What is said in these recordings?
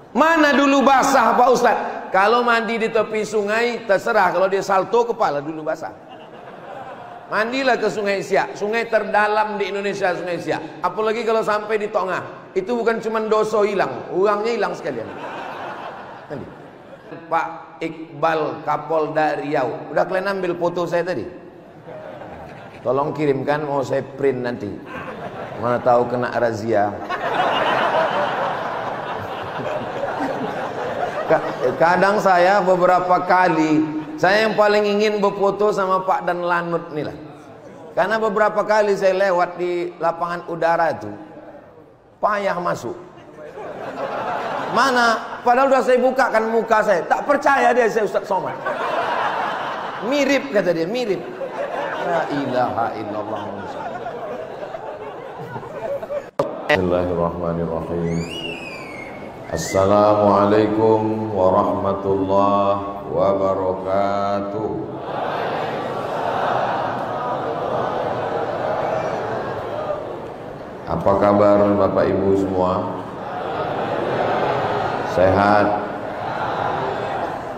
Mana dulu basah Pak Ustadz? Kalau mandi di tepi sungai terserah, kalau dia salto kepala dulu basah. Mandilah ke Sungai Siak, sungai terdalam di Indonesia, Sungai Siak. Apalagi kalau sampai di tengah, itu bukan cuma dosa hilang, uangnya hilang sekalian. Pak Iqbal Kapolda Riau, udah kalian ambil foto saya tadi? Tolong kirimkan, mau saya print nanti. Mana tahu kena razia. Kadang saya beberapa kali, saya yang paling ingin berfoto sama Pak Dan Lanut nih lah. Karena beberapa kali saya lewat di lapangan udara itu, payah masuk. Mana? Padahal udah saya bukakan muka saya, tak percaya dia saya Ustaz Somad. Mirip kata dia, mirip. La ilaha illallah. Bismillahirrahmanirrahim. Assalamualaikum warahmatullahi wabarakatuh. Apa kabar Bapak Ibu semua? Sehat?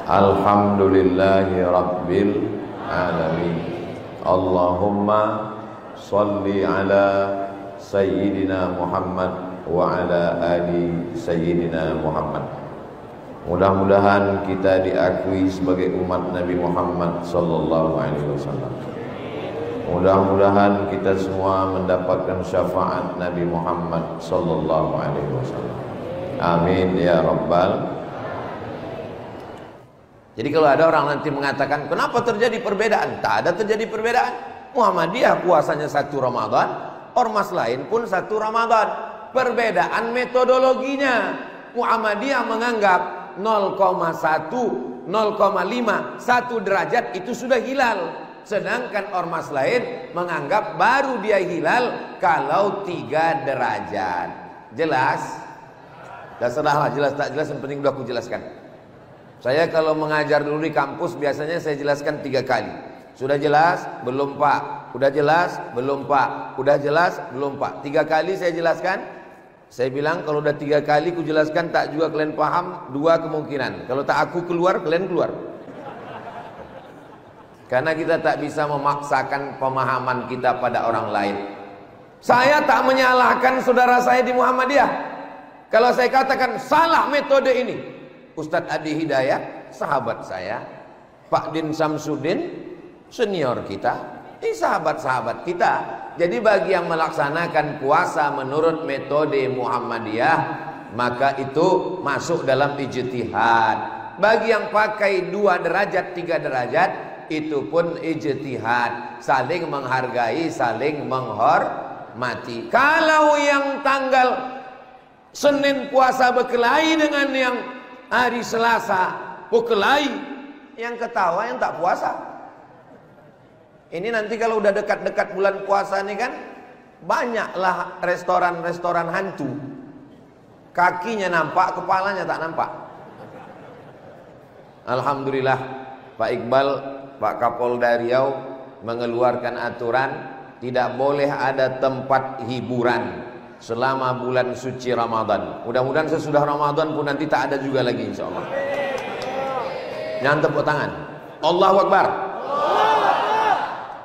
Alhamdulillahi Rabbil Alamin. Allahumma salli ala Sayyidina Muhammad wa ala ali Sayyidina Muhammad. Mudah-mudahan kita diakui sebagai umat Nabi Muhammad sallallahu alaihi wasallam. Mudah-mudahan kita semua mendapatkan syafaat Nabi Muhammad sallallahu alaihi wasallam. Amin ya rabbal. Jadi kalau ada orang nanti mengatakan kenapa terjadi perbedaan? Tak ada terjadi perbedaan. Muhammadiyah puasanya 1 Ramadan, ormas lain pun 1 Ramadan. Perbedaan metodologinya. Muhammadiyah menganggap 0,1, 0,5, 1 derajat itu sudah hilal. Sedangkan ormas lain menganggap baru dia hilal kalau 3 derajat. Jelas? Terserahlah jelas tak jelas, yang penting udah aku jelaskan. Saya kalau mengajar dulu di kampus biasanya saya jelaskan 3 kali. Sudah jelas? Belum Pak. Udah jelas? Belum Pak. Udah jelas? Belum Pak. 3 kali saya jelaskan. Saya bilang kalau udah 3 kali ku jelaskan tak juga kalian paham, 2 kemungkinan. Kalau tak aku keluar, kalian keluar. Karena kita tak bisa memaksakan pemahaman kita pada orang lain. Saya tak menyalahkan saudara saya di Muhammadiyah. Kalau saya katakan salah metode ini, Ustadz Adi Hidayat, sahabat saya, Pak Din Samsudin, senior kita, ini sahabat-sahabat kita. Jadi bagi yang melaksanakan puasa menurut metode Muhammadiyah, maka itu masuk dalam ijtihad. Bagi yang pakai 2 derajat, 3 derajat, itu pun ijtihad. Saling menghargai, saling menghormati. Kalau yang tanggal Senin puasa berkelahi dengan yang hari Selasa berkelahi, yang ketawa yang tak puasa. Ini nanti kalau udah dekat-dekat bulan puasa nih kan, banyaklah restoran-restoran hantu. Kakinya nampak, kepalanya tak nampak. Alhamdulillah Pak Iqbal, Pak Kapolda Riau mengeluarkan aturan tidak boleh ada tempat hiburan selama bulan suci Ramadan. Mudah-mudahan sesudah Ramadan pun nanti tak ada juga lagi insyaallah. Jangan tepuk tangan. Allahu Akbar.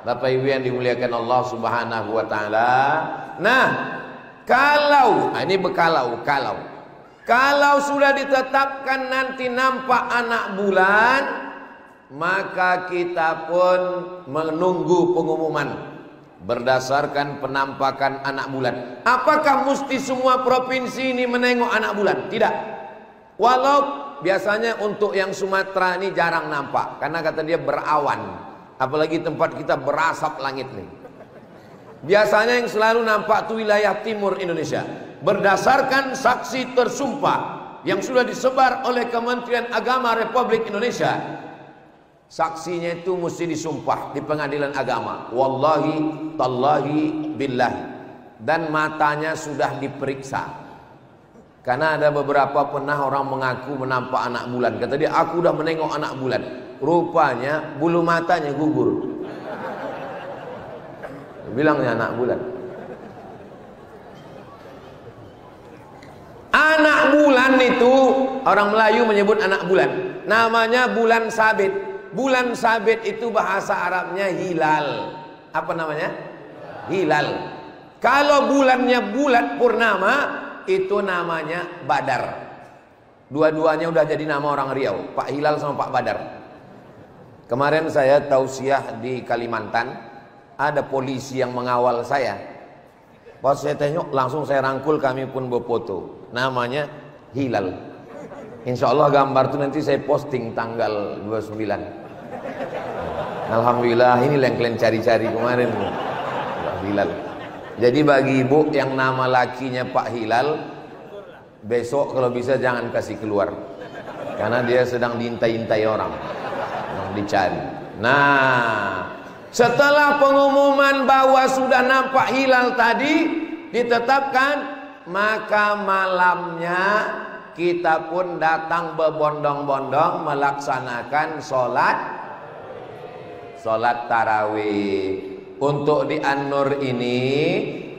Bapak Ibu yang dimuliakan Allah Subhanahu wa taala. Nah, kalau ini kalau sudah ditetapkan nanti nampak anak bulan, maka kita pun menunggu pengumuman berdasarkan penampakan anak bulan. Apakah mesti semua provinsi ini menengok anak bulan? Tidak. Walau biasanya untuk yang Sumatera ini jarang nampak, karena kata dia berawan. Apalagi tempat kita berasap langit nih. Biasanya yang selalu nampak itu wilayah timur Indonesia. Berdasarkan saksi tersumpah yang sudah disebar oleh Kementerian Agama Republik Indonesia, saksinya itu mesti disumpah di pengadilan agama. Wallahi, tallahi, billahi. Dan matanya sudah diperiksa. Karena ada beberapa pernah orang mengaku menampak anak bulan. Kata dia, aku udah menengok anak bulan. Rupanya bulu matanya gugur. Bilangnya anak bulan. Anak bulan itu Orang Melayu menyebut anak bulan. Namanya bulan sabit. Bulan sabit itu bahasa Arabnya hilal. Apa namanya? Hilal. Kalau bulannya bulan purnama, itu namanya Badar. Dua-duanya udah jadi nama orang Riau, Pak Hilal sama Pak Badar. Kemarin saya tausiah di Kalimantan, ada polisi yang mengawal saya. Pas saya tengok, langsung saya rangkul, kami pun berfoto. Namanya Hilal. Insya Allah gambar itu nanti saya posting tanggal 29. Alhamdulillah, ini yang kalian cari-cari kemarin, Pak Hilal. Jadi bagi ibu yang nama lakinya Pak Hilal, besok kalau bisa jangan kasih keluar, karena dia sedang diintai-intai orang, yang dicari. Nah, setelah pengumuman bahwa sudah nampak hilal tadi ditetapkan, maka malamnya kita pun datang berbondong-bondong melaksanakan sholat tarawih. Untuk di An-Nur ini,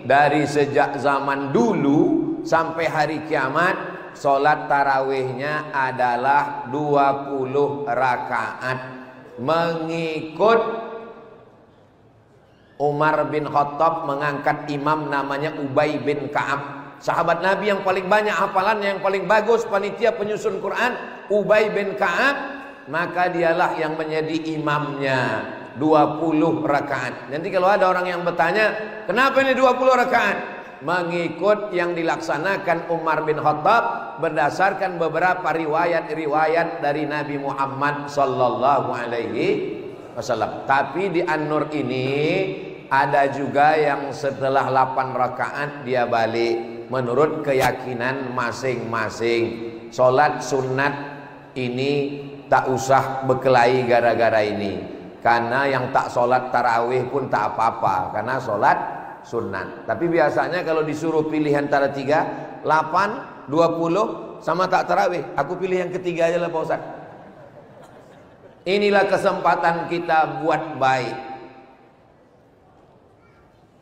dari sejak zaman dulu sampai hari kiamat, sholat tarawihnya adalah 20 rakaat, mengikut Umar bin Khattab mengangkat imam namanya Ubay bin Ka'ab. Sahabat Nabi yang paling banyak hafalan, yang paling bagus panitia penyusun Quran, Ubay bin Ka'ab. Maka dialah yang menjadi imamnya, 20 rakaat. Nanti kalau ada orang yang bertanya, kenapa ini 20 rakaat? Mengikut yang dilaksanakan Umar bin Khattab berdasarkan beberapa riwayat-riwayat dari Nabi Muhammad sallallahu alaihi wasallam. Tapi di An-Nur ini ada juga yang setelah 8 rakaat dia balik, menurut keyakinan masing-masing. Sholat sunat ini tak usah berkelahi gara-gara ini, karena yang tak sholat tarawih pun tak apa-apa, karena sholat sunat. Tapi biasanya kalau disuruh pilih antara 3, 8, 20 sama tak tarawih, aku pilih yang ketiga aja lah Pak Ustaz. Inilah kesempatan kita buat baik.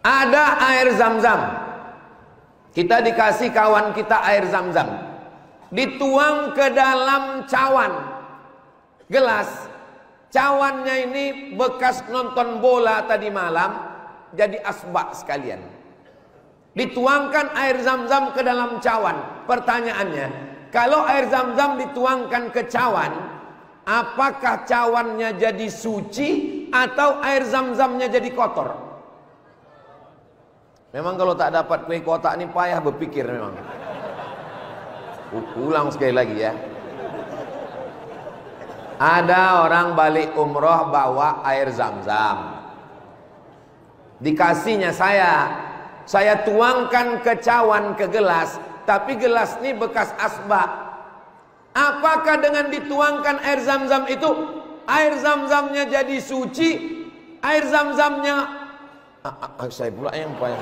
Ada air Zam-Zam, kita dikasih kawan kita air Zam-Zam, dituang ke dalam cawan gelas. Cawannya ini bekas nonton bola tadi malam, jadi asbak sekalian. Dituangkan air Zam-Zam ke dalam cawan. Pertanyaannya, kalau air Zam-Zam dituangkan ke cawan, apakah cawannya jadi suci atau air Zam-Zamnya jadi kotor? Memang kalau tak dapat kue kotak ini payah berpikir memang. Ulang sekali lagi ya. Ada orang balik umroh bawa air Zam-Zam, dikasihnya saya tuangkan ke cawan, ke gelas, tapi gelas ini bekas asbak. Apakah dengan dituangkan air Zam-Zam itu, air Zam-Zamnya jadi suci, air Zam-Zamnya saya pula yang payah.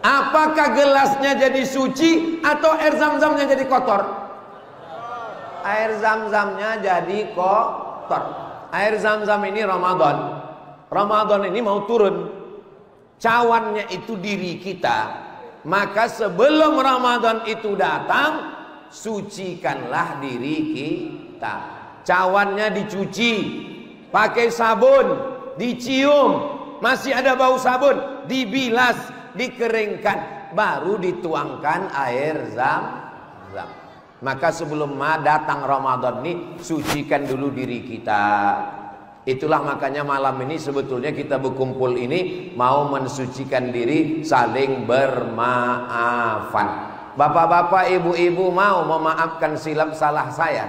Apakah gelasnya jadi suci atau air Zam-Zamnya jadi kotor? Air Zam-Zamnya jadi kotor. Air Zam-Zam ini Ramadan. Ramadan ini mau turun. Cawannya itu diri kita. Maka sebelum Ramadan itu datang, sucikanlah diri kita. Cawannya dicuci, pakai sabun, dicium, masih ada bau sabun, dibilas, dikeringkan, baru dituangkan air Zam-Zam. Maka sebelum datang Ramadan ini, sucikan dulu diri kita. Itulah makanya malam ini sebetulnya kita berkumpul ini mau mensucikan diri, saling bermaafan. Bapak-bapak, ibu-ibu mau memaafkan silap salah saya?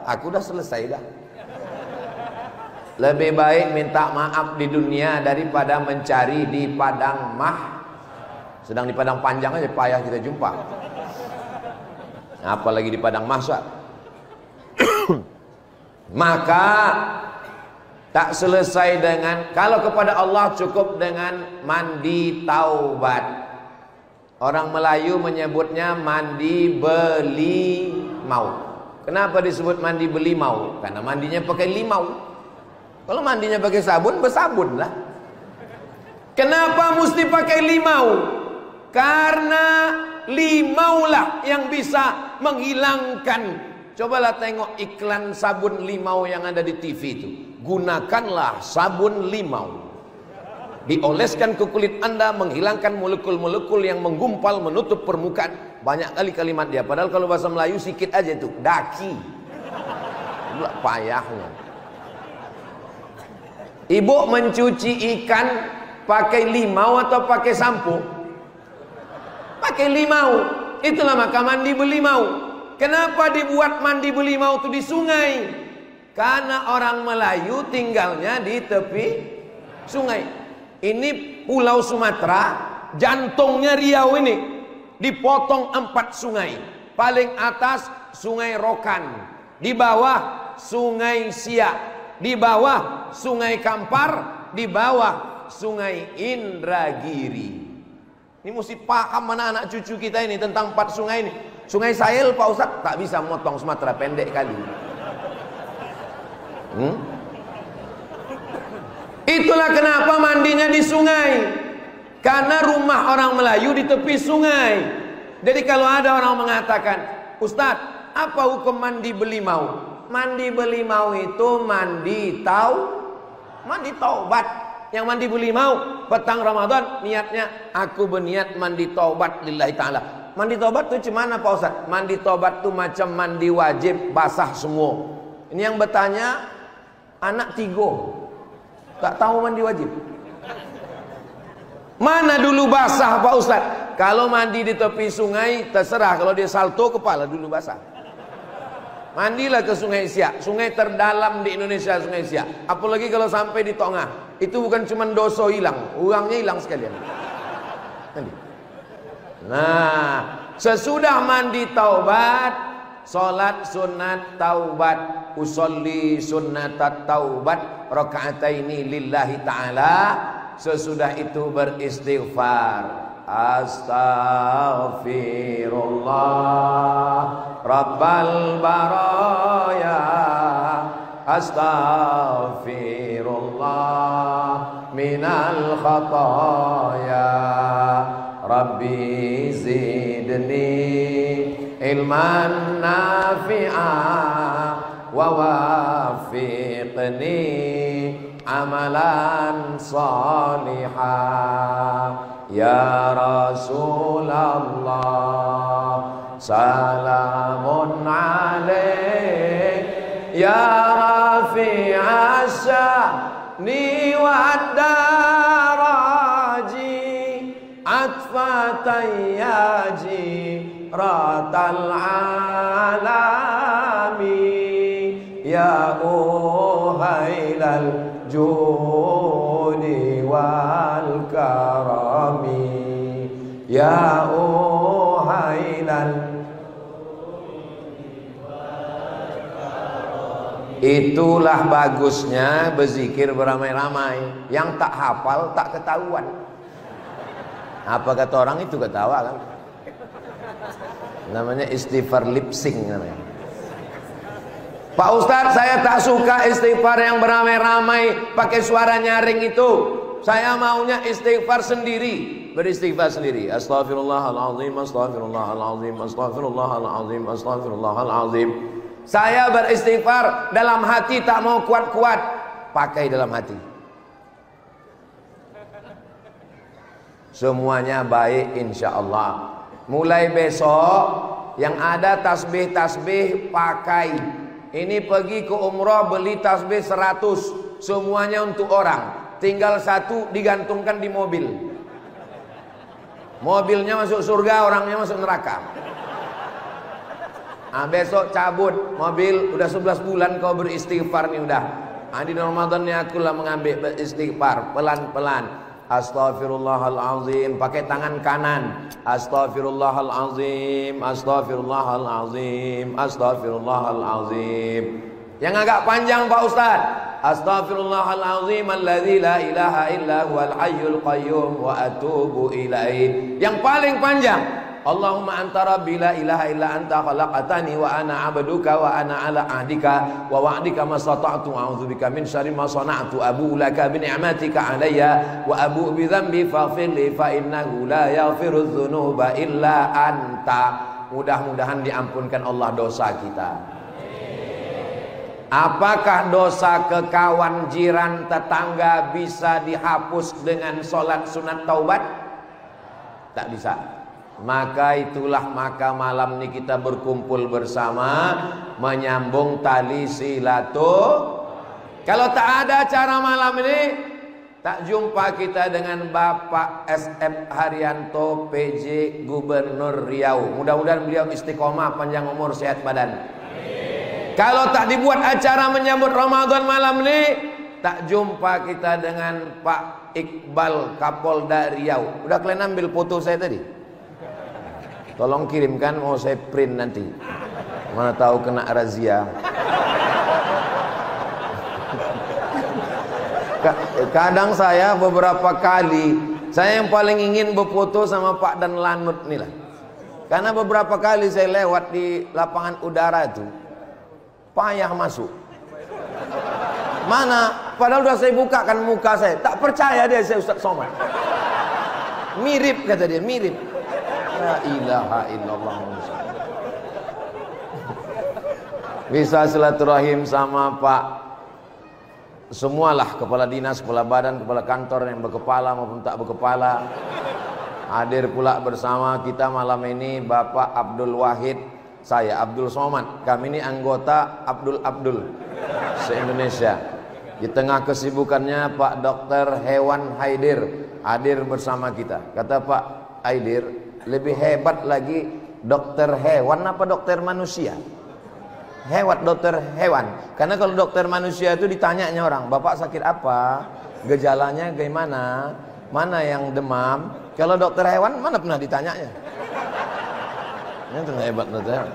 Aku udah selesai dah. Lebih baik minta maaf di dunia daripada mencari di padang sedang di padang panjang aja payah kita jumpa, apalagi di padang mahsyar. Maka tak selesai dengan, kalau kepada Allah cukup dengan mandi taubat. Orang Melayu menyebutnya mandi belimau. Kenapa disebut mandi belimau? Karena mandinya pakai limau. Kalau mandinya pakai sabun, bersabun lah. Kenapa mesti pakai limau? Karena limaulah yang bisa menghilangkan. Cobalah tengok iklan sabun limau yang ada di TV itu. Gunakanlah sabun limau. Dioleskan ke kulit Anda, menghilangkan molekul-molekul yang menggumpal menutup permukaan. Banyak kali kalimat dia. Padahal kalau bahasa Melayu sikit aja itu, daki. Itulah payahnya. Ibu mencuci ikan pakai limau atau pakai sampo? Pakai limau. Itulah maka mandi berlimau. Kenapa dibuat mandi berlimau itu di sungai? Karena orang Melayu tinggalnya di tepi sungai. Ini Pulau Sumatera, jantungnya Riau ini dipotong 4 sungai. Paling atas Sungai Rokan, di bawah Sungai Siak, di bawah Sungai Kampar, di bawah Sungai Indragiri. Ini mesti paham anak-anak cucu kita ini tentang 4 sungai ini. Sungai Sahel Pak Ustadz tak bisa motong Sumatera, pendek kali. Itulah kenapa mandinya di sungai. Karena rumah orang Melayu di tepi sungai. Jadi kalau ada orang mengatakan, Ustadz, apa hukum mandi berlimau? Mandi berlimau itu mandi taubat. Yang mandi berlimau petang Ramadan niatnya aku berniat mandi taubat lillahi ta'ala. Mandi taubat itu gimana Pak Ustaz? Mandi taubat itu macam mandi wajib, basah semua. Ini yang bertanya anak 3, tak tahu mandi wajib. Mana dulu basah Pak Ustaz? Kalau mandi di tepi sungai terserah, kalau dia salto kepala dulu basah. Mandilah ke Sungai Siak, sungai terdalam di Indonesia, Sungai Siak. Apalagi kalau sampai di tengah, itu bukan cuma dosa hilang, uangnya hilang sekalian. Mandi. Nah, sesudah mandi taubat, salat sunat taubat, usolli sunnatat taubat, rakaataini lillahi ta'ala. Sesudah itu beristighfar. Astaghfirullah Rabbal baraya, astaghfirullah minal khataya, Rabbi zidni ilman nafi'a wa wafiqni amalan salihah. Ya Rasulullah salamun alaik, ya rafi'a sya'ni wa daraji, atfatayyaji ratal alami, ya uhailal judi wal karami, ya uhailal. Itulah bagusnya berzikir beramai-ramai. Yang tak hafal tak ketahuan. Apa kata orang itu ketawa kan? Namanya istighfar lip sync namanya. Pak Ustadz, saya tak suka istighfar yang beramai-ramai pakai suara nyaring itu. Saya maunya istighfar sendiri. Beristighfar sendiri. Astaghfirullahaladzim, astaghfirullahaladzim, astaghfirullahaladzim, astaghfirullahaladzim. Saya beristighfar dalam hati, tak mau kuat-kuat. Pakai dalam hati. Semuanya baik insya Allah. Mulai besok yang ada tasbih-tasbih pakai. Ini pergi ke umrah beli tasbih 100. Semuanya untuk orang. Tinggal 1 digantungkan di mobil. Mobilnya masuk surga, orangnya masuk neraka. Nah, besok cabut mobil, udah 11 bulan kau beristighfar nih udah. Nah, di Ramadan ini aku lah mengambil beristighfar pelan-pelan. Astaghfirullahalazim, pakai tangan kanan. Astaghfirullahalazim, astaghfirullahalazim, astaghfirullahalazim. Yang agak panjang Pak Ustaz. Astaghfirullahalazim alladzi la ilaha illa huwal hayyul qayyum wa atubu ilaih. Yang paling panjang Allahumma anta rabbi la ilaha illa anta khalaqtani wa ana 'abduka wa ana 'ala ahdika wa wa'dika mastata'tu a'udzubika min syarri ma sana'tu abu'u laka bi ni'matika 'alayya wa abu'u bi dzambi faghfir li fa innahu la yaghfiru dzunuba illa anta. Mudah-mudahan diampunkan Allah dosa kita. Apakah dosa ke kawan, jiran, tetangga bisa dihapus dengan sholat sunat taubat? Tak bisa. Maka malam ini kita berkumpul bersama menyambung tali silaturahmi. Kalau tak ada acara malam ini, tak jumpa kita dengan Bapak SF Haryanto PJ Gubernur Riau. Mudah-mudahan beliau istiqomah, panjang umur, sehat badan. Kalau tak dibuat acara menyambut Ramadan malam ini, tak jumpa kita dengan Pak Iqbal Kapolda Riau. Udah kalian ambil foto saya tadi? Tolong kirimkan, mau saya print nanti. Mana tahu kena razia. Kadang saya beberapa kali, saya yang paling ingin berfoto sama Pak Dan Lanut nih lah. Karena beberapa kali saya lewat di lapangan udara itu, payah masuk. Mana? Padahal udah saya bukakan muka saya. Tak percaya dia saya Ustaz Somad. Mirip kata dia, mirip. La ilaha illallah. Bisa silaturahim sama Pak semualah, kepala dinas, kepala badan, kepala kantor yang berkepala maupun tak berkepala. Hadir pula bersama kita malam ini Bapak Abdul Wahid, saya Abdul Somad. Kami ini anggota Abdul se-Indonesia. Di tengah kesibukannya Pak Dr. Hewan Haidir hadir bersama kita. Kata Pak Haidir, lebih hebat lagi dokter hewan apa dokter manusia? Hebat dokter hewan. Karena kalau dokter manusia itu ditanyanya orang, Bapak sakit apa? Gejalanya gimana? Mana yang demam? Kalau dokter hewan mana pernah ditanyanya? Itu hebat dokter.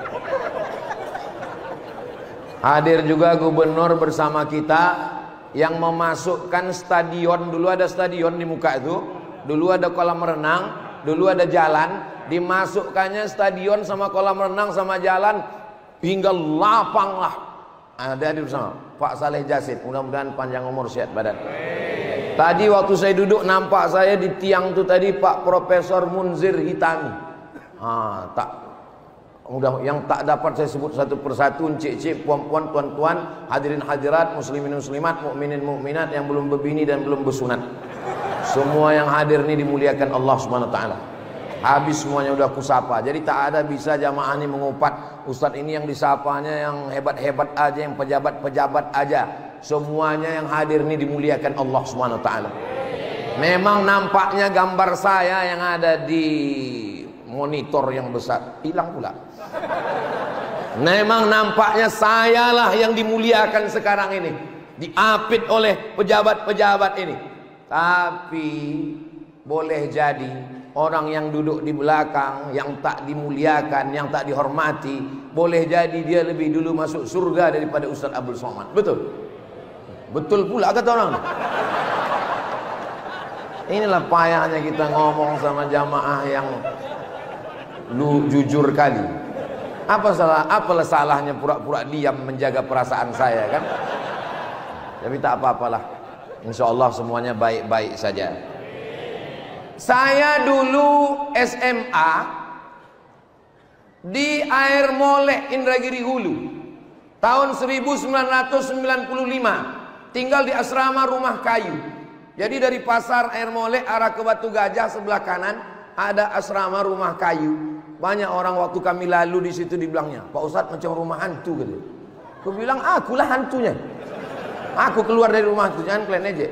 Hadir juga gubernur bersama kita yang memasukkan stadion. Dulu ada stadion di muka itu, dulu ada kolam renang, dulu ada jalan, dimasukkannya stadion sama kolam renang sama jalan hingga lapang lah. Ada di bersama Pak Saleh Jasid, mudah-mudahan panjang umur, sehat badan. Tadi waktu saya duduk nampak saya di tiang itu tadi Pak Profesor Munzir Hitami. Yang tak dapat saya sebut satu persatu, encik-encik, puan-puan, tuan-tuan, hadirin hadirat, muslimin muslimat, mukminin mukminat yang belum berbini dan belum bersunat. Semua yang hadir ini dimuliakan Allah Subhanahu wa taala. Habis semuanya udah kusapa. Jadi tak ada bisa jamaah ini mengupat ustaz ini yang disapanya yang hebat-hebat aja, yang pejabat-pejabat aja. Semuanya yang hadir ini dimuliakan Allah Subhanahu wa taala. Memang nampaknya gambar saya yang ada di monitor yang besar hilang pula. Memang nampaknya sayalah yang dimuliakan sekarang ini, diapit oleh pejabat-pejabat ini. Tapi boleh jadi orang yang duduk di belakang, yang tak dimuliakan, yang tak dihormati, boleh jadi dia lebih dulu masuk surga daripada Ustaz Abdul Somad. Betul? Betul pula kata orang. Inilah payahnya kita ngomong sama jamaah yang lu jujur kali. Apalah salahnya pura-pura diam menjaga perasaan saya kan? Tapi tak apa-apalah. Insya Allah semuanya baik-baik saja. Saya dulu SMA di Air Molek Indragiri Hulu tahun 1995, tinggal di asrama Rumah Kayu. Jadi dari pasar Air Molek arah ke Batu Gajah sebelah kanan ada asrama Rumah Kayu. Banyak orang waktu kami lalu di situ dibilangnya, Pak Ustadz macam rumah hantu gitu. Aku bilang, akulah hantunya. Aku keluar dari rumah hantu, jangan kalian aja.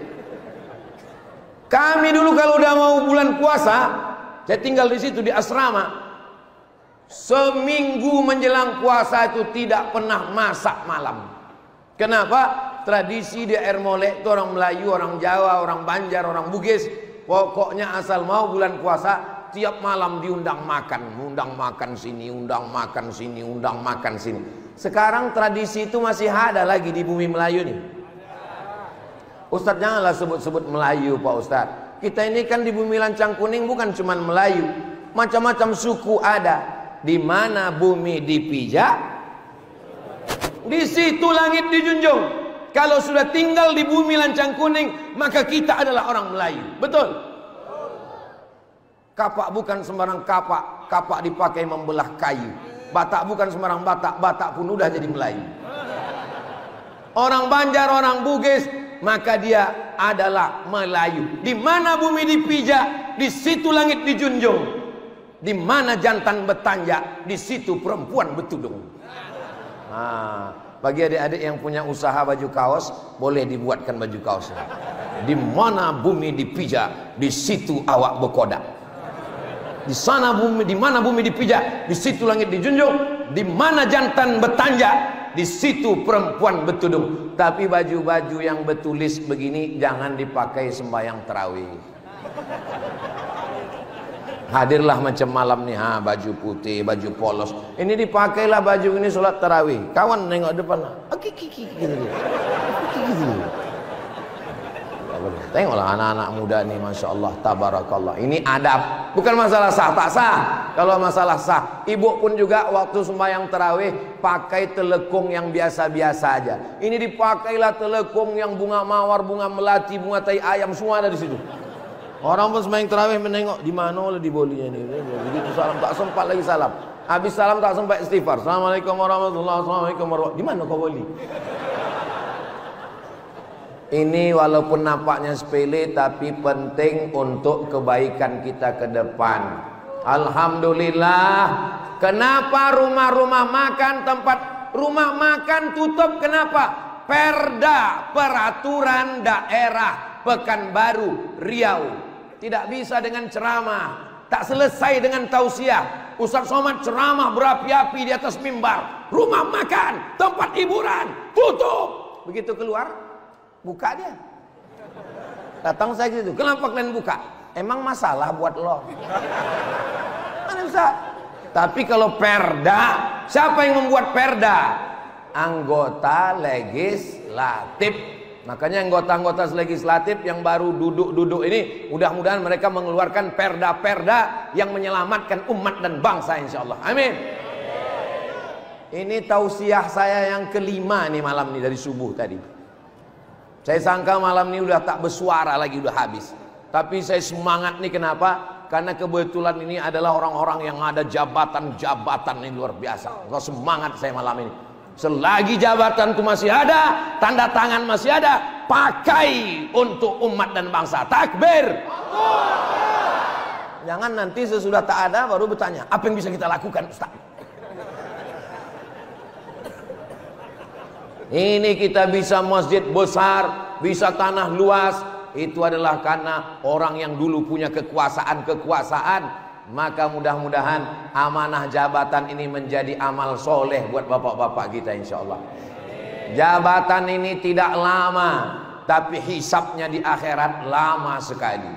Kami dulu kalau udah mau bulan puasa, saya tinggal di situ di asrama. Seminggu menjelang puasa itu tidak pernah masak malam. Kenapa? Tradisi di Air Molek itu orang Melayu, orang Jawa, orang Banjar, orang Bugis. Pokoknya asal mau bulan puasa, tiap malam diundang makan, undang makan sini, undang makan sini, undang makan sini. Sekarang tradisi itu masih ada lagi di bumi Melayu nih. Ustadz janganlah sebut-sebut Melayu Pak Ustadz. Kita ini kan di bumi Lancang Kuning bukan cuma Melayu. macam-macam suku ada. Di mana bumi dipijak, di situ langit dijunjung. Kalau sudah tinggal di bumi lancang kuning, maka kita adalah orang Melayu. Betul? Kapak bukan sembarang kapak. Kapak dipakai membelah kayu. Batak bukan sembarang batak. Batak pun udah jadi Melayu. Orang Banjar, orang Bugis, maka dia adalah Melayu. Di mana bumi dipijak, di situ langit dijunjung. Di mana jantan bertanjak, di situ perempuan bertudung. Bagi adik-adik yang punya usaha baju kaos, boleh dibuatkan baju kaosnya. Di mana bumi dipijak, di situ awak berkodak. Di sana bumi, di mana bumi dipijak, di situ langit dijunjung. Di mana jantan bertanjak, di situ perempuan bertudung. Tapi baju-baju yang bertulis begini jangan dipakai sembahyang tarawih. Hadirlah macam malam nih, baju putih, baju polos. Ini dipakailah baju ini sholat tarawih. Kawan nengok depan, gitu. Tengoklah anak-anak muda nih, masya Allah, tabarakallah. Ini adab, bukan masalah sah tak sah. Kalau masalah sah, ibu pun juga waktu sembahyang tarawih pakai telekung yang biasa-biasa aja. Ini dipakailah telekung yang bunga mawar, bunga melati, bunga tai ayam, semua ada di situ. Orang pun sembahyang tarawih menengok di mana lah di bolinya ni. Begitu salam tak sempat lagi salam. Habis salam tak sempat istighfar. Assalamualaikum warahmatullahi wabarakatuh. Di mana kau boli? Ini walaupun nampaknya sepele tapi penting untuk kebaikan kita ke depan. Alhamdulillah. Kenapa rumah-rumah makan, tempat rumah makan tutup? Kenapa? Perda peraturan daerah Pekanbaru, Riau. Tidak bisa dengan ceramah, tak selesai dengan tausiah. Ustaz Somad ceramah berapi-api di atas mimbar. Rumah makan, tempat hiburan, tutup. Begitu keluar, buka dia. Datang saya gitu, kenapa kalian buka? Emang masalah buat lo? Mana bisa? Tapi kalau perda, siapa yang membuat perda? Anggota legislatif. Makanya anggota-anggota legislatif yang baru duduk-duduk ini, mudah-mudahan mereka mengeluarkan perda-perda yang menyelamatkan umat dan bangsa, insyaallah. Amin. Ini tausiah saya yang kelima nih malam ini dari subuh tadi. Saya sangka malam ini udah tak bersuara lagi, udah habis. Tapi saya semangat nih, kenapa? Karena kebetulan ini adalah orang-orang yang ada jabatan-jabatan ini luar biasa. Kok semangat saya malam ini. Selagi jabatan itu masih ada, tanda tangan masih ada, pakai untuk umat dan bangsa. Takbir. Jangan nanti sesudah tak ada baru bertanya, apa yang bisa kita lakukan, Ustaz? Ini kita bisa masjid besar, bisa tanah luas, itu adalah karena orang yang dulu punya kekuasaan. Maka mudah-mudahan amanah jabatan ini menjadi amal soleh buat bapak-bapak kita, insyaallah. Jabatan ini tidak lama, tapi hisabnya di akhirat lama sekali.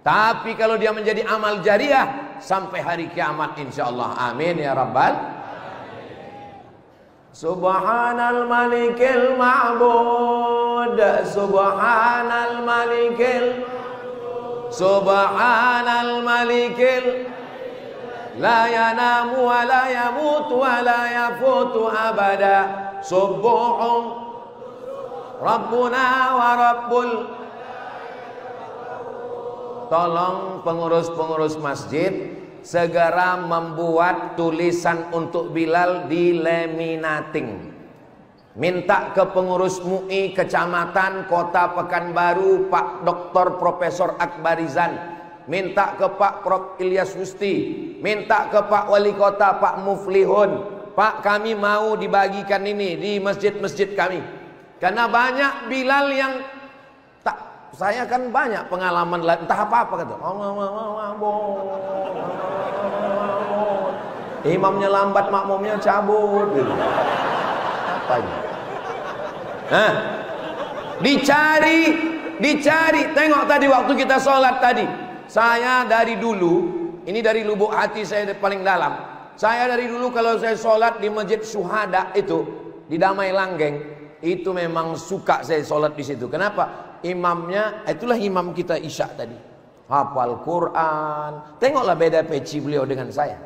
Tapi kalau dia menjadi amal jariah sampai hari kiamat, insyaallah. Amin ya rabbal. Subhanal malikil ma'bud, subhanal malikil, subhanal malikil, la yanamu wa la yamutu wa la yafutu abada, subuhun rabbuna wa rabbul. Tolong pengurus-pengurus masjid segera membuat tulisan untuk Bilal di laminating. Minta ke pengurus MUI Kecamatan Kota Pekanbaru, Pak Dr. Profesor Akbarizan. Minta ke Pak Prof Ilyas Wusti. Minta ke Pak Wali Kota Pak Muflihun. Pak, kami mau dibagikan ini di masjid-masjid kami. Karena banyak Bilal yang tak, saya kan banyak pengalaman entah apa-apa kata. Imamnya lambat, makmumnya cabut. Apa ini? Dicari. Tengok tadi waktu kita sholat tadi. Saya dari dulu, ini dari lubuk hati saya paling dalam. Saya dari dulu kalau saya sholat di Masjid Syuhada itu di Damai Langgeng, itu memang suka saya sholat di situ. Kenapa? Imamnya, itulah imam kita Isya tadi. hafal Quran. Tengoklah beda peci beliau dengan saya.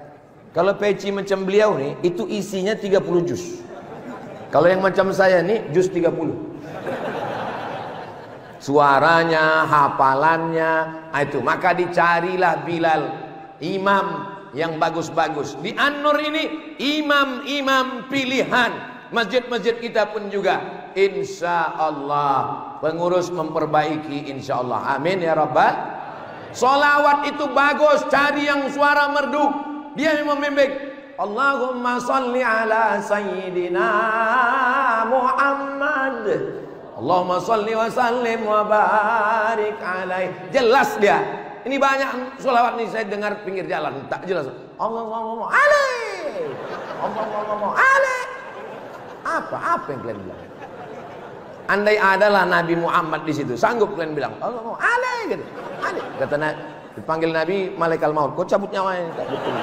Kalau peci macam beliau nih, itu isinya 30 juz. Kalau yang macam saya nih, juz 30. Suaranya, hafalannya, itu. Maka dicarilah Bilal, imam yang bagus-bagus. Di An-Nur ini, imam-imam pilihan. Masjid-masjid kita pun juga, insya Allah, pengurus memperbaiki, insya Allah. Amin ya Rabbal. Solawat itu bagus, cari yang suara merdu. Dia yang membimbing. Allahumma salli ala sayyidina Muhammad. Allahumma salli wa sallim wa barik alaih. Jelas dia. Ini banyak solawat nih saya dengar pinggir jalan, tak jelas. Allahumma alaih. Allahumma alaih. Apa yang kalian bilang? Andai adalah Nabi Muhammad di situ, sanggup kalian bilang Allahumma alaih gitu. Alaih. Kata dipanggil Nabi malaikat maut, kau cabut nyawanya, tak betul.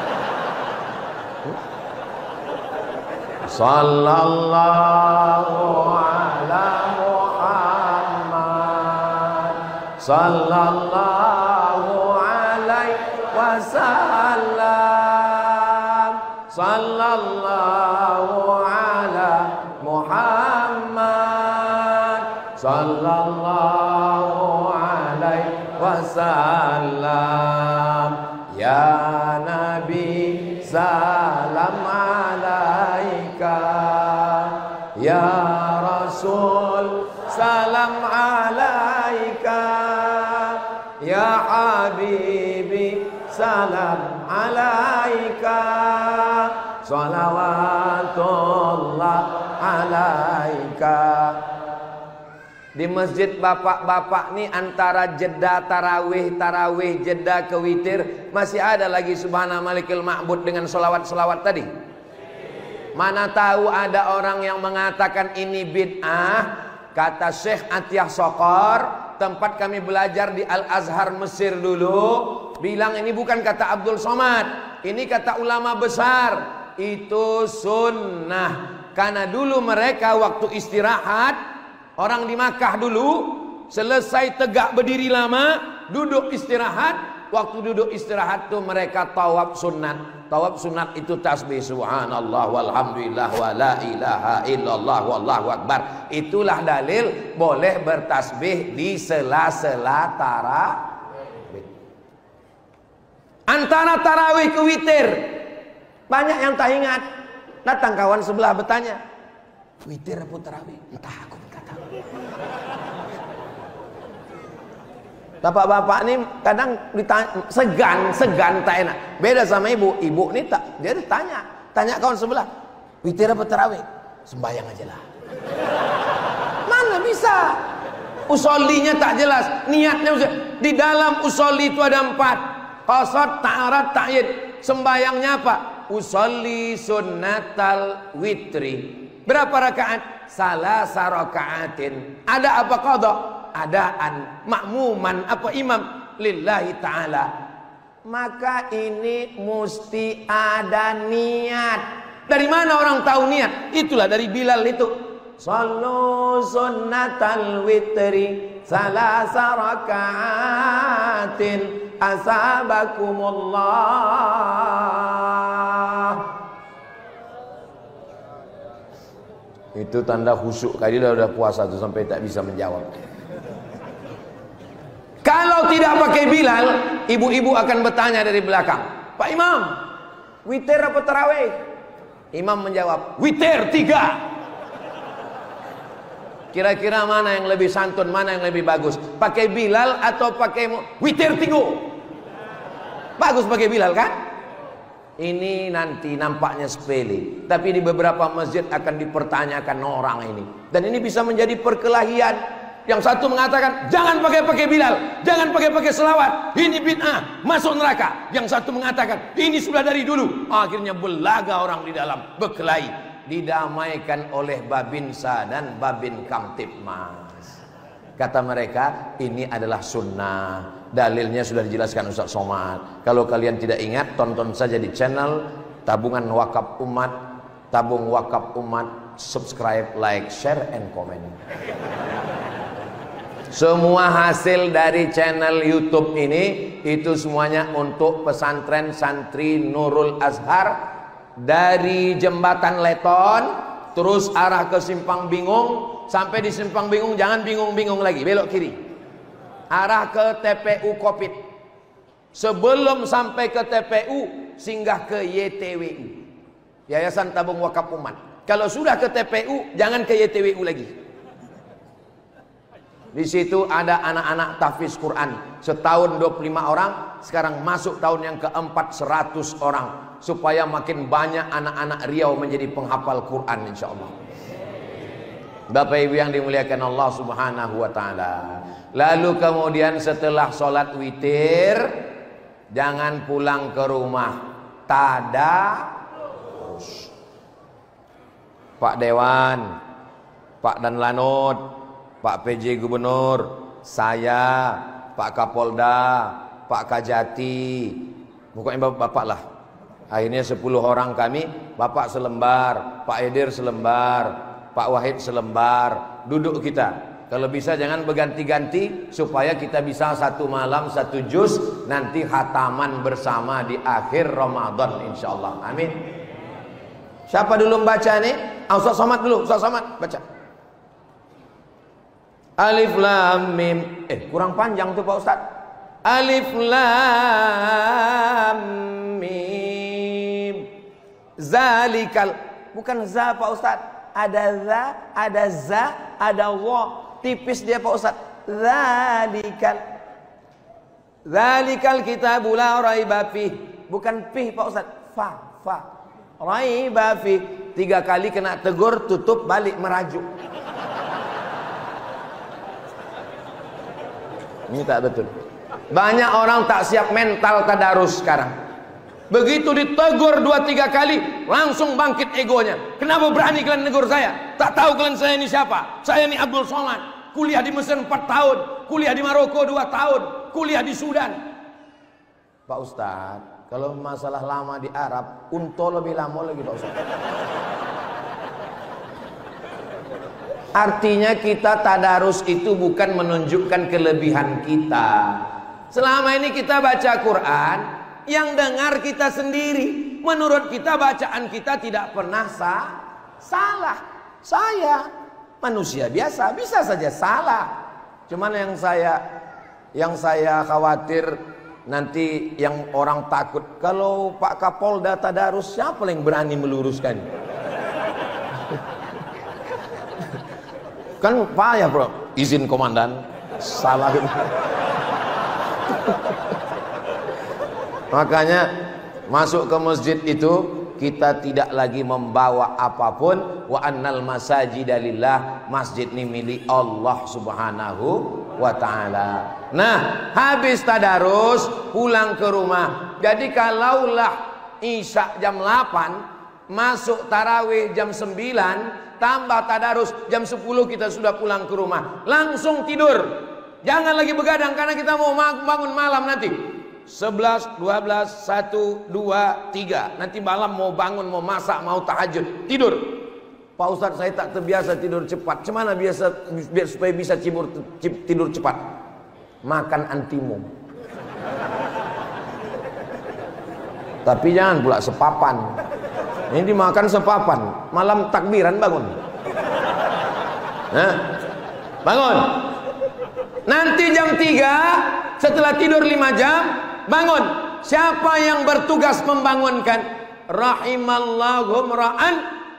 Sallallahu ala Muhammad, sallallahu alaihi wasallam, sallallahu ala Muhammad, sallallahu alaihi wasallam. Ya Nabi salam alaika, ya Rasul salam alaika, ya Habibi salam alaika, salawatullah alaika. Di masjid bapak-bapak nih antara jeda tarawih, jeda ke witir, masih ada lagi subhana malikil ma'bud dengan selawat-selawat tadi. Mana tahu ada orang yang mengatakan ini bid'ah. Kata Syekh Atiyah Sokor, tempat kami belajar di Al-Azhar Mesir dulu, bilang ini bukan kata Abdul Somad, ini kata ulama besar. Itu sunnah. Karena dulu mereka waktu istirahat, orang di Makkah dulu selesai tegak berdiri lama, duduk istirahat. Waktu duduk istirahat tuh mereka tawaf sunat. Tawaf sunat itu tasbih subhanallah walhamdulillah wa la ilaha illallah wallahu akbar. Itulah dalil boleh bertasbih di sela-sela tarawih. Antara tarawih ke witir, banyak yang tak ingat. Datang kawan sebelah bertanya, witir apa tarawih? Entah, aku tak tahu. Bapak-bapak ini kadang ditanya, segan tak enak. Beda sama ibu ini tak, dia tanya kawan sebelah, witir apa tarawih? Sembayang aja lah. Mana bisa? Usollinya tak jelas, niatnya di dalam usolli itu ada 4. Qasad, ta'arad, ta'yid. Sembayangnya apa? Usolli sunnatal witri. Berapa rakaat? Salasa rakaatin. Ada apa qadha? Adaan, makmuman, apa imam lillahi ta'ala. Maka ini mesti ada niat. Dari mana orang tahu niat? Itulah dari Bilal itu. Sallu sunnatal witri salasa rakaatin asabakumullah. Itu tanda khusyuk. Kali dia udah puasa tuh sampai tak bisa menjawab. Kalau tidak pakai Bilal, ibu-ibu akan bertanya dari belakang, Pak Imam, witir apa tarawih? Imam menjawab, witir 3. Kira-kira mana yang lebih santun, mana yang lebih bagus? Pakai Bilal atau pakai witir 3? Bagus pakai Bilal kan? Ini nanti nampaknya sepele, tapi di beberapa masjid akan dipertanyakan orang ini. Dan ini bisa menjadi perkelahian. Yang satu mengatakan jangan pakai Bilal, jangan pakai selawat, ini bid'ah, masuk neraka. Yang satu mengatakan ini sudah dari dulu. Akhirnya belaga orang di dalam, berkelahi, didamaikan oleh Babinsa dan Babin Kamtipmas. Kata mereka ini adalah sunnah. Dalilnya sudah dijelaskan Ustaz Somad. Kalau kalian tidak ingat, tonton saja di channel Tabungan Wakaf Umat, Tabung Wakaf Umat. Subscribe, like, share, and comment. Semua hasil dari channel YouTube ini itu semuanya untuk pesantren santri Nurul Azhar dari Jembatan Leton terus arah ke Simpang Bingung. Sampai di Simpang Bingung jangan bingung-bingung lagi, belok kiri arah ke TPU Kopit. Sebelum sampai ke TPU singgah ke YTWU, Yayasan Tabung Wakaf Umat. Kalau sudah ke TPU jangan ke YTWU lagi. Di situ ada anak-anak tahfiz Quran, setahun 25 orang, sekarang masuk tahun yang keempat 100 orang, supaya makin banyak anak-anak Riau menjadi penghafal Quran insyaallah. Bapak Ibu yang dimuliakan Allah Subhanahu wa taala. Lalu kemudian setelah sholat witir jangan pulang ke rumah, tadarus. Pak Dewan, Pak Dan Lanut, Pak PJ Gubernur, saya, Pak Kapolda, Pak Kajati, pokoknya bapak lah. Akhirnya 10 orang kami, Bapak selembar, Pak Edir selembar, Pak Wahid selembar, duduk kita. Kalau bisa jangan berganti-ganti supaya kita bisa satu malam satu juz, nanti khataman bersama di akhir Ramadan insyaallah. Amin. Siapa dulu membaca nih? Ustaz Somad dulu, Ustaz Somad baca. Alif Lam Mim. Kurang panjang tuh Pak Ustaz. Alif Lam Mim. Zalikal. Bukan za Pak Ustaz. Ada za, ada za, ada wa. Tipis dia Pak Ustaz. Zalikal. Zalikal kitabu la raiba fih. Bukan fih Pak Ustaz. Fa, fa. Raiba fih. 3 kali kena tegur, tutup, balik merajuk. Ini tak betul. Banyak orang tak siap mental tadarus sekarang. Begitu ditegur 2-3 kali langsung bangkit egonya. Kenapa berani kalian negur saya? Tak tahu kalian saya ini siapa? Saya ini Abdul Somad, kuliah di Mesir 4 tahun, kuliah di Maroko 2 tahun, kuliah di Sudan. Pak Ustaz, kalau masalah lama di Arab, unto lebih lama lagi Pak Ustaz. Artinya kita tadarus itu bukan menunjukkan kelebihan kita. Selama ini kita baca Quran, yang dengar kita sendiri. Menurut kita bacaan kita tidak pernah salah. Saya manusia biasa, bisa saja salah. Cuman yang saya khawatir nanti yang orang takut, kalau Pak Kapolda tadarus siapa yang berani meluruskan? Kan payah bro, izin komandan salah. Makanya masuk ke masjid itu kita tidak lagi membawa apapun. Wa annal masajida lillah, masjid ini milik Allah Subhanahu wa taala. Nah, habis tadarus pulang ke rumah. Jadi kalaulah Isya jam 8, masuk tarawih jam 9, tambah tadarus jam 10 kita sudah pulang ke rumah. Langsung tidur. Jangan lagi begadang karena kita mau bangun malam nanti. 11, 12, 1, 2, 3. Nanti malam mau bangun, mau masak, mau tahajud. Tidur. Pak Ustadz, saya tak terbiasa tidur cepat. Cemana biasa supaya bisa tidur cepat? Makan antimum. Tapi jangan pula sepapan. Ini dimakan sepapan. Malam takbiran bangun. Nah, bangun. Nanti jam 3 setelah tidur 5 jam bangun. Siapa yang bertugas membangunkan? Rahimallahu ra'an,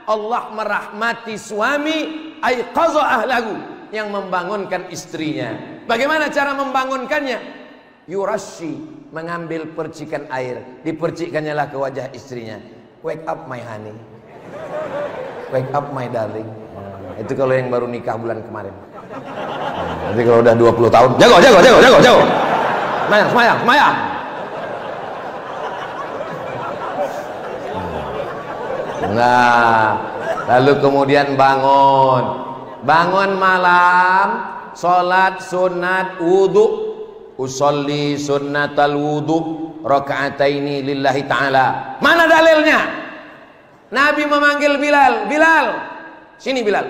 Allah merahmati suami aiqaza ahlahu, yang membangunkan istrinya. Bagaimana cara membangunkannya? Yurashi, mengambil percikan air, dipercikkannya lah ke wajah istrinya. Wake up my honey, wake up my darling. Itu kalau yang baru nikah bulan kemarin. Nanti kalau udah 20 tahun, jago. Semayang. Nah, lalu kemudian bangun malam, sholat sunat wudu. Usolli sunnatal wudu raka'ataini lillahi ta'ala. Mana dalilnya? Nabi memanggil Bilal. Bilal, sini Bilal.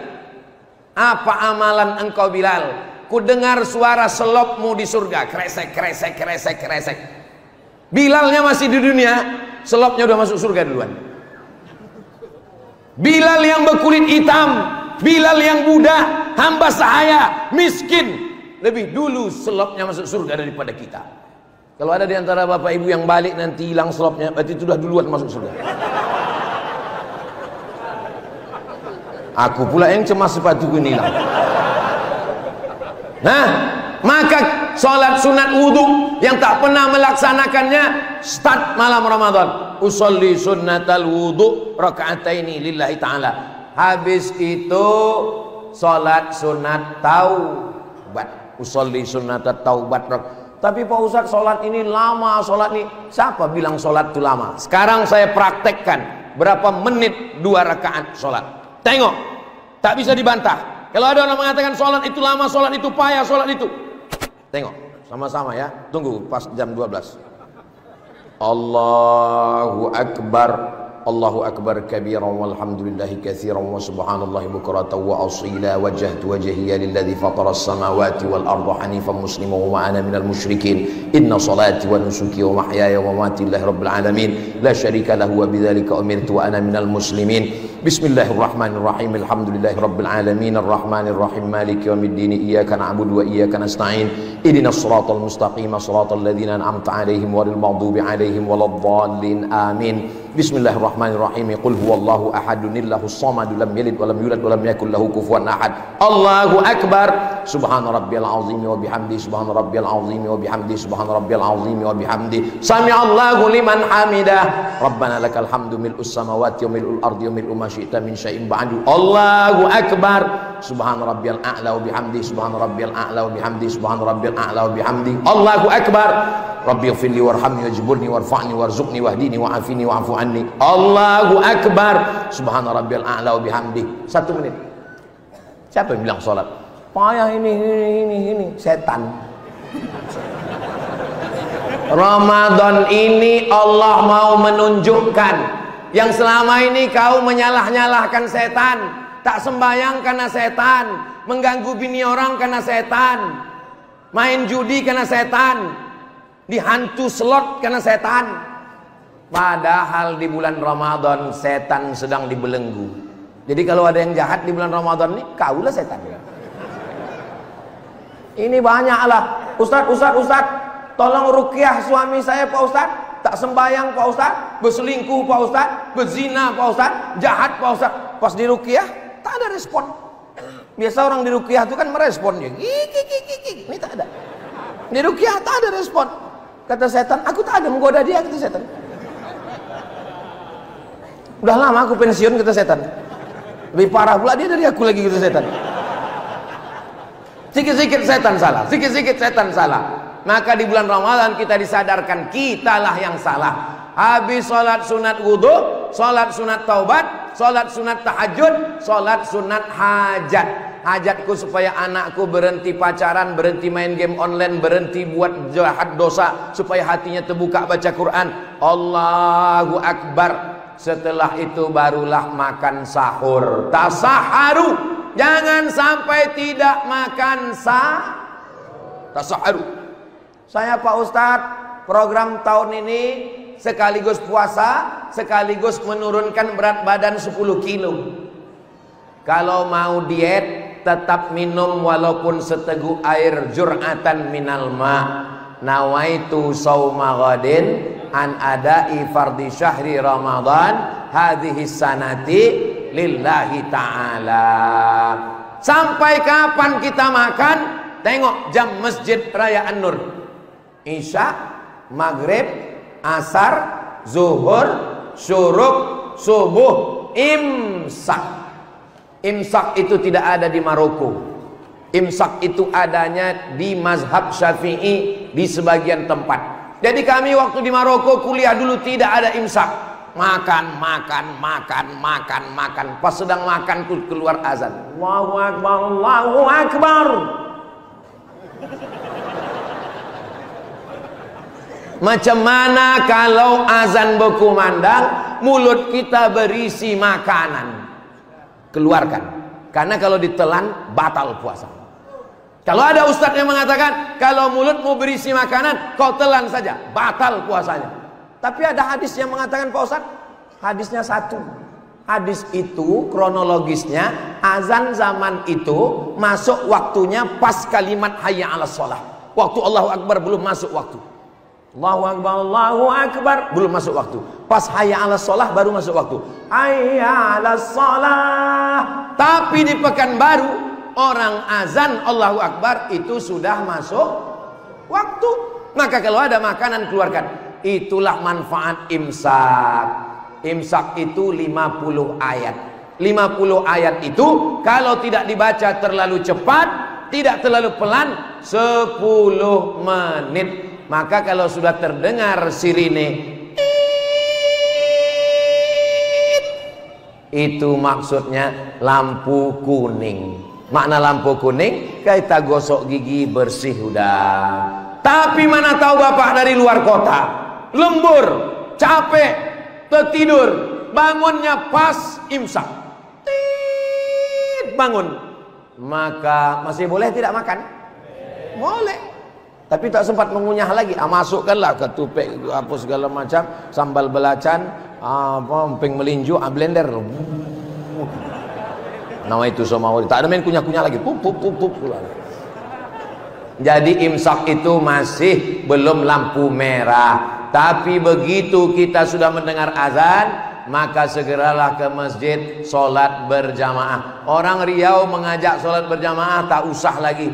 Apa amalan engkau Bilal? ku dengar suara selopmu di surga, kresek kresek kresek kresek. Bilalnya masih di dunia, selopnya udah masuk surga duluan. Bilal yang berkulit hitam, Bilal yang budak, hamba sahaya, miskin, lebih dulu selopnya masuk surga daripada kita. Kalau ada di antara bapak ibu yang balik nanti hilang selopnya, berarti itu sudah duluan masuk surga. Aku pula yang cemas sepatuku ini hilang. Nah, maka sholat sunat wudhu yang tak pernah melaksanakannya, start malam Ramadan, usolli sunnatal wudhu raka'ataini lillahi ta'ala. Habis itu sholat sunat taubat, usolli sunnatat taubat. Tapi Pak Ustadz, sholat ini lama, sholat ini, siapa bilang sholat itu lama? Sekarang saya praktekkan berapa menit 2 rakaat sholat. Tengok, tak bisa dibantah. Kalau ada orang mengatakan sholat itu lama, sholat itu payah, sholat itu, tengok, sama-sama ya. Tunggu pas jam 12. Allahu Akbar, Allahu Akbar kabiran walhamdulillahi katsiran wa subhanallahi bukratan wa asila, wajjahtu wajhiya lilladzi fatara as-samawati wal arda hanifan musliman wa ana minal musyrikin. Inna salati wa nusuki wa mahyaya wa mamati lillahi rabbil alamin la syarika lahu wa bidzalika umirtu wa ana minal muslimin. Bismillahirrahmanirrahim. Alhamdulillahi rabbil alamin arrahmanir rahim maliki yaumiddin iyyaka na'budu wa iyyaka nasta'in ihdinas siratal mustaqim siratal ladzina an'amta 'alaihim ghairil maghdubi 'alaihim waladdallin amin. Bismillahirrahmanirrahim. Qul huwallahu ahadun illahus samad lam yalid wa lam yulad wa lam yakul lahu kufuwan ahad. Allahu akbar. Subhana rabbiyal azim wa bihamdi, subhana rabbiyal azim wa bihamdi, subhana rabbiyal azim wa bihamdi. Sami'allahu liman hamidah. Rabbana lakal hamdu mil'us samawati wa mil'ul ardi wa mil'u ma syi'ta min syai'in ba'du. Allahu akbar. Subhana rabbiyal a'la wa bihamdi, subhana rabbiyal a'la wa bihamdi, subhana rabbiyal a'la wa bihamdi. Allahu akbar. Rabbighfirli warhamni wajburni warfa'ni warzuqni wahdini wa'afini wa'fu anni. Allahu akbar. Subhana rabbiyal a'la wa bihamdi. 1 menit. Siapa yang bilang sholat payah ini? Setan. Ramadan ini Allah mau menunjukkan yang selama ini kau menyalah-nyalahkan setan, tak sembahyang karena setan, mengganggu bini orang karena setan, main judi karena setan, dihantu slot karena setan. Padahal di bulan Ramadan setan sedang dibelenggu. Jadi kalau ada yang jahat di bulan Ramadan ini, kaulah setan. Ini banyaklah. Ustaz, tolong ruqyah suami saya Pak Ustaz. Tak sembahyang Pak Ustaz, berselingkuh Pak Ustaz, berzina Pak Ustaz, jahat Pak Ustaz. Pas di ruqyah tak ada respon. Biasa orang di ruqyah itu kan merespon dia. Ini tak ada. Di ruqyah tak ada respon. Kata setan, aku tak ada menggoda dia, kata setan. Udah lama aku pensiun, kata setan. Lebih parah pula dia dari aku lagi, kata setan. Sikit-sikit setan salah, sikit-sikit setan salah. Maka di bulan Ramadan kita disadarkan kitalah yang salah. Habis sholat sunat wudhu, sholat sunat taubat, sholat sunat tahajud, sholat sunat hajat. Hajatku supaya anakku berhenti pacaran, berhenti main game online, berhenti buat jahat dosa, supaya hatinya terbuka baca Quran. Allahu Akbar. Setelah itu barulah makan sahur. Tasaharu. Jangan sampai tidak makan tasaharu. Saya Pak Ustadz, program tahun ini sekaligus puasa, sekaligus menurunkan berat badan 10 kilo. Kalau mau diet, tetap minum walaupun seteguk air, jur'atan minal ma. Nawaitu sauma ghadin an adai fardhi syahri Ramadan hadhihi sanati lillahi ta'ala. Sampai kapan kita makan? Tengok jam Masjid Raya An-Nur. Isya, maghrib, asar, zuhur, syuruk, subuh, imsak. Imsak itu tidak ada di Maroko. Imsak itu adanya di mazhab Syafi'i di sebagian tempat. Jadi kami waktu di Maroko kuliah dulu tidak ada imsak. Makan. Pas sedang makan tuh keluar azan. Allahu Akbar, Allahu Akbar. Macam mana kalau azan berkumandang, mulut kita berisi makanan? Keluarkan. Karena kalau ditelan batal puasa. Kalau ada ustadz yang mengatakan kalau mulutmu berisi makanan kau telan saja, batal puasanya. Tapi ada hadis yang mengatakan, Pak Ustadz, hadisnya satu. Hadis itu kronologisnya azan zaman itu masuk waktunya pas kalimat hayya 'alas shalah. Waktu Allahu Akbar belum masuk waktu. Allahu Akbar belum masuk waktu. Pas hayya 'alas shalah baru masuk waktu. Hayya 'alas shalah. Tapi di Pekanbaru orang azan Allahu Akbar itu sudah masuk waktu. Maka kalau ada makanan keluarkan. Itulah manfaat imsak. Imsak itu 50 ayat. 50 ayat itu kalau tidak dibaca terlalu cepat, tidak terlalu pelan, 10 menit. Maka kalau sudah terdengar sirine, itu maksudnya lampu kuning. Makna lampu kuning, kita gosok gigi bersih udah. Tapi mana tahu bapak dari luar kota, lembur, capek, tertidur, bangunnya pas imsak, bangun, maka masih boleh tidak makan? Boleh. Tapi tak sempat mengunyah lagi. Masukkanlah ketupat apa segala macam, sambal belacan, emping melinju, blender. Nama itu semua tak ada main kunyah-kunyah lagi. Pup. Jadi imsak itu masih belum lampu merah. Tapi begitu kita sudah mendengar azan, maka segeralah ke masjid solat berjamaah. Orang Riau mengajak solat berjamaah tak usah lagi.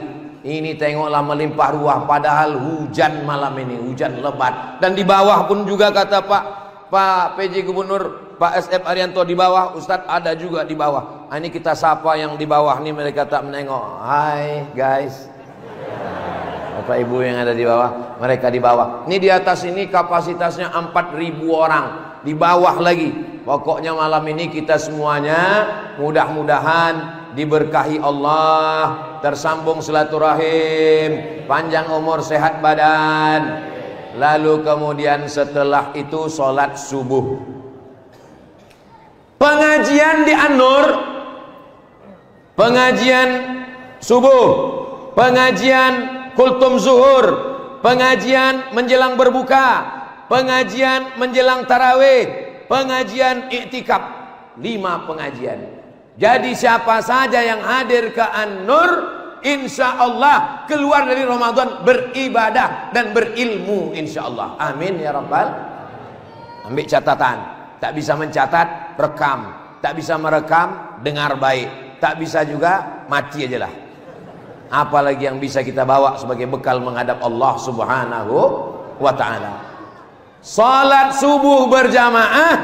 Ini tengoklah melimpah ruah, padahal hujan malam ini, hujan lebat. Dan di bawah pun juga kata Pak PJ Gubernur, Pak SF Arianto di bawah, Ustadz ada juga di bawah. Ini kita sapa yang di bawah nih, mereka tak menengok. Hai guys, Bapak Ibu yang ada di bawah, mereka di bawah. Ini di atas ini kapasitasnya 4.000 orang, di bawah lagi. Pokoknya malam ini kita semuanya mudah-mudahan diberkahi Allah, tersambung silaturahim, panjang umur, sehat badan. Lalu kemudian setelah itu sholat subuh, pengajian di An-Nur, pengajian subuh, pengajian kultum zuhur, pengajian menjelang berbuka, pengajian menjelang tarawih, pengajian iktikaf, 5 pengajian. Jadi siapa saja yang hadir ke An-Nur, insya Allah keluar dari Ramadan beribadah dan berilmu, insya Allah. Amin ya Rabbal. Ambil catatan. Tak bisa mencatat, rekam. Tak bisa merekam, dengar baik. Tak bisa juga, mati aja lah. Apalagi yang bisa kita bawa sebagai bekal menghadap Allah subhanahu wa ta'ala. Salat subuh berjamaah,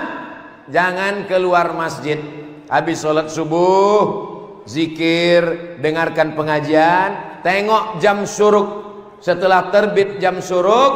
jangan keluar masjid. Habis sholat subuh, zikir, dengarkan pengajian, tengok jam syuruk. Setelah terbit jam syuruk,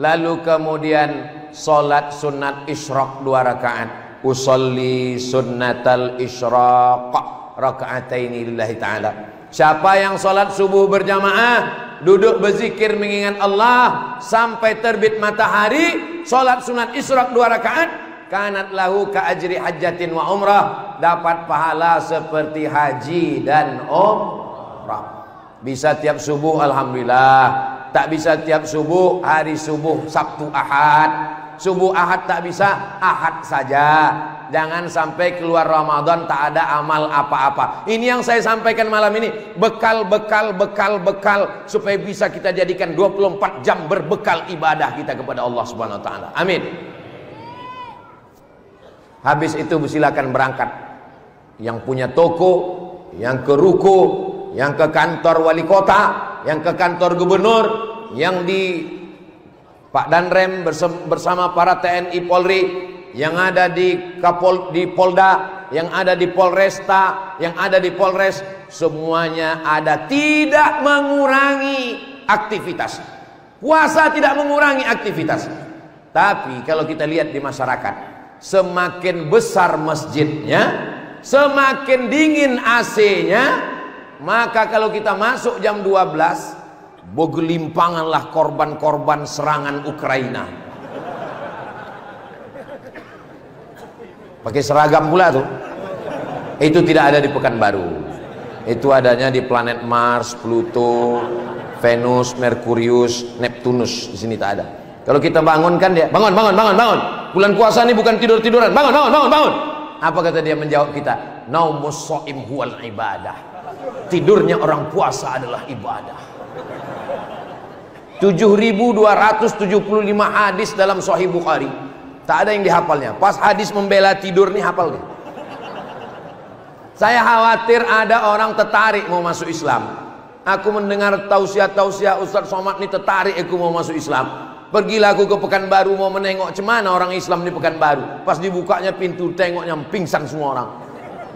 lalu kemudian sholat sunat isyraq 2 rakaat. Usolli sunnatal isyraq raka'ataini lillahi ta'ala. Siapa yang sholat subuh berjamaah, duduk berzikir mengingat Allah sampai terbit matahari, sholat sunat isyraq 2 rakaat, kanat lahu ka ajri hajjatin wa umrah, dapat pahala seperti haji dan umrah. Bisa tiap subuh alhamdulillah, tak bisa tiap subuh, hari subuh Sabtu Ahad, subuh Ahad tak bisa, Ahad saja. Jangan sampai keluar Ramadan tak ada amal apa-apa. Ini yang saya sampaikan malam ini, bekal supaya bisa kita jadikan 24 jam berbekal ibadah kita kepada Allah Subhanahu wa taala. Amin. Habis itu silakan berangkat. Yang punya toko, yang ke ruko, yang ke kantor wali kota, yang ke kantor gubernur, yang di Pak Danrem bersama para TNI Polri, yang ada di Polda, yang ada di Polresta, yang ada di Polres, semuanya ada. Tidak mengurangi aktivitas. Puasa tidak mengurangi aktivitas. Tapi kalau kita lihat di masyarakat, semakin besar masjidnya, semakin dingin AC-nya, maka kalau kita masuk jam 12, bergelimpanganlah korban-korban serangan Ukraina. Pakai seragam pula tuh. Itu tidak ada di Pekanbaru. Itu adanya di planet Mars, Pluto, Venus, Merkurius, Neptunus. Di sini tak ada. Kalau kita bangunkan dia, bangun. Bulan puasa ini bukan tidur-tiduran. Bangun. Apa kata dia menjawab kita? Naumus shaim huwal ibadah. Tidurnya orang puasa adalah ibadah. 7.275 hadis dalam Sahih Bukhari. Tak ada yang dihafalnya. Pas hadis membela tidur nih hafal dia. Saya khawatir ada orang tertarik mau masuk Islam. Aku mendengar tausiah Ustaz Somad ini tertarik aku mau masuk Islam. Pergilah aku ke Pekanbaru mau menengok cemana orang Islam di Pekanbaru. Pas dibukanya pintu tengoknya pingsan semua orang.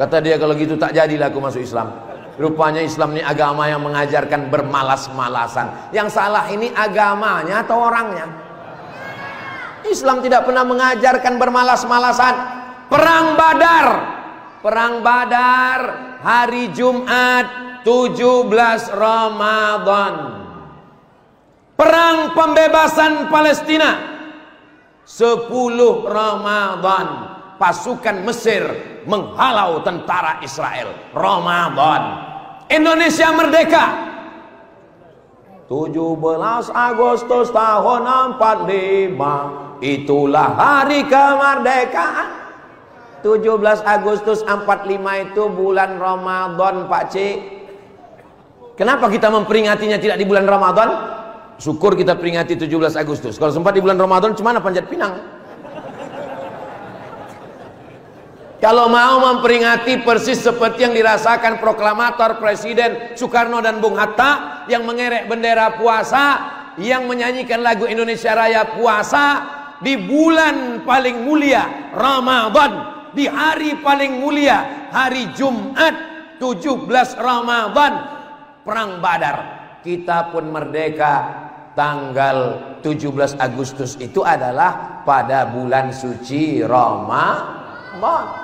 Kata dia kalau gitu tak jadilah aku masuk Islam. Rupanya Islam ini agama yang mengajarkan bermalas-malasan. Yang salah ini agamanya atau orangnya? Islam tidak pernah mengajarkan bermalas-malasan. Perang Badar hari Jumat 17 Ramadan. Perang pembebasan Palestina 10 Ramadan. Pasukan Mesir menghalau tentara Israel. Ramadan. Indonesia merdeka 17 Agustus tahun 45. Itulah hari kemerdekaan. 17 Agustus 45 itu bulan Ramadan, Pak C. Kenapa kita memperingatinya tidak di bulan Ramadan? Syukur kita peringati 17 Agustus. Kalau sempat di bulan Ramadan, cuma Panjat Pinang. Kalau mau memperingati persis seperti yang dirasakan proklamator Presiden Soekarno dan Bung Hatta yang mengerek bendera puasa, yang menyanyikan lagu Indonesia Raya puasa di bulan paling mulia Ramadan, di hari paling mulia hari Jumat 17 Ramadan, perang Badar. Kita pun merdeka tanggal 17 Agustus itu adalah pada bulan suci Ramadan.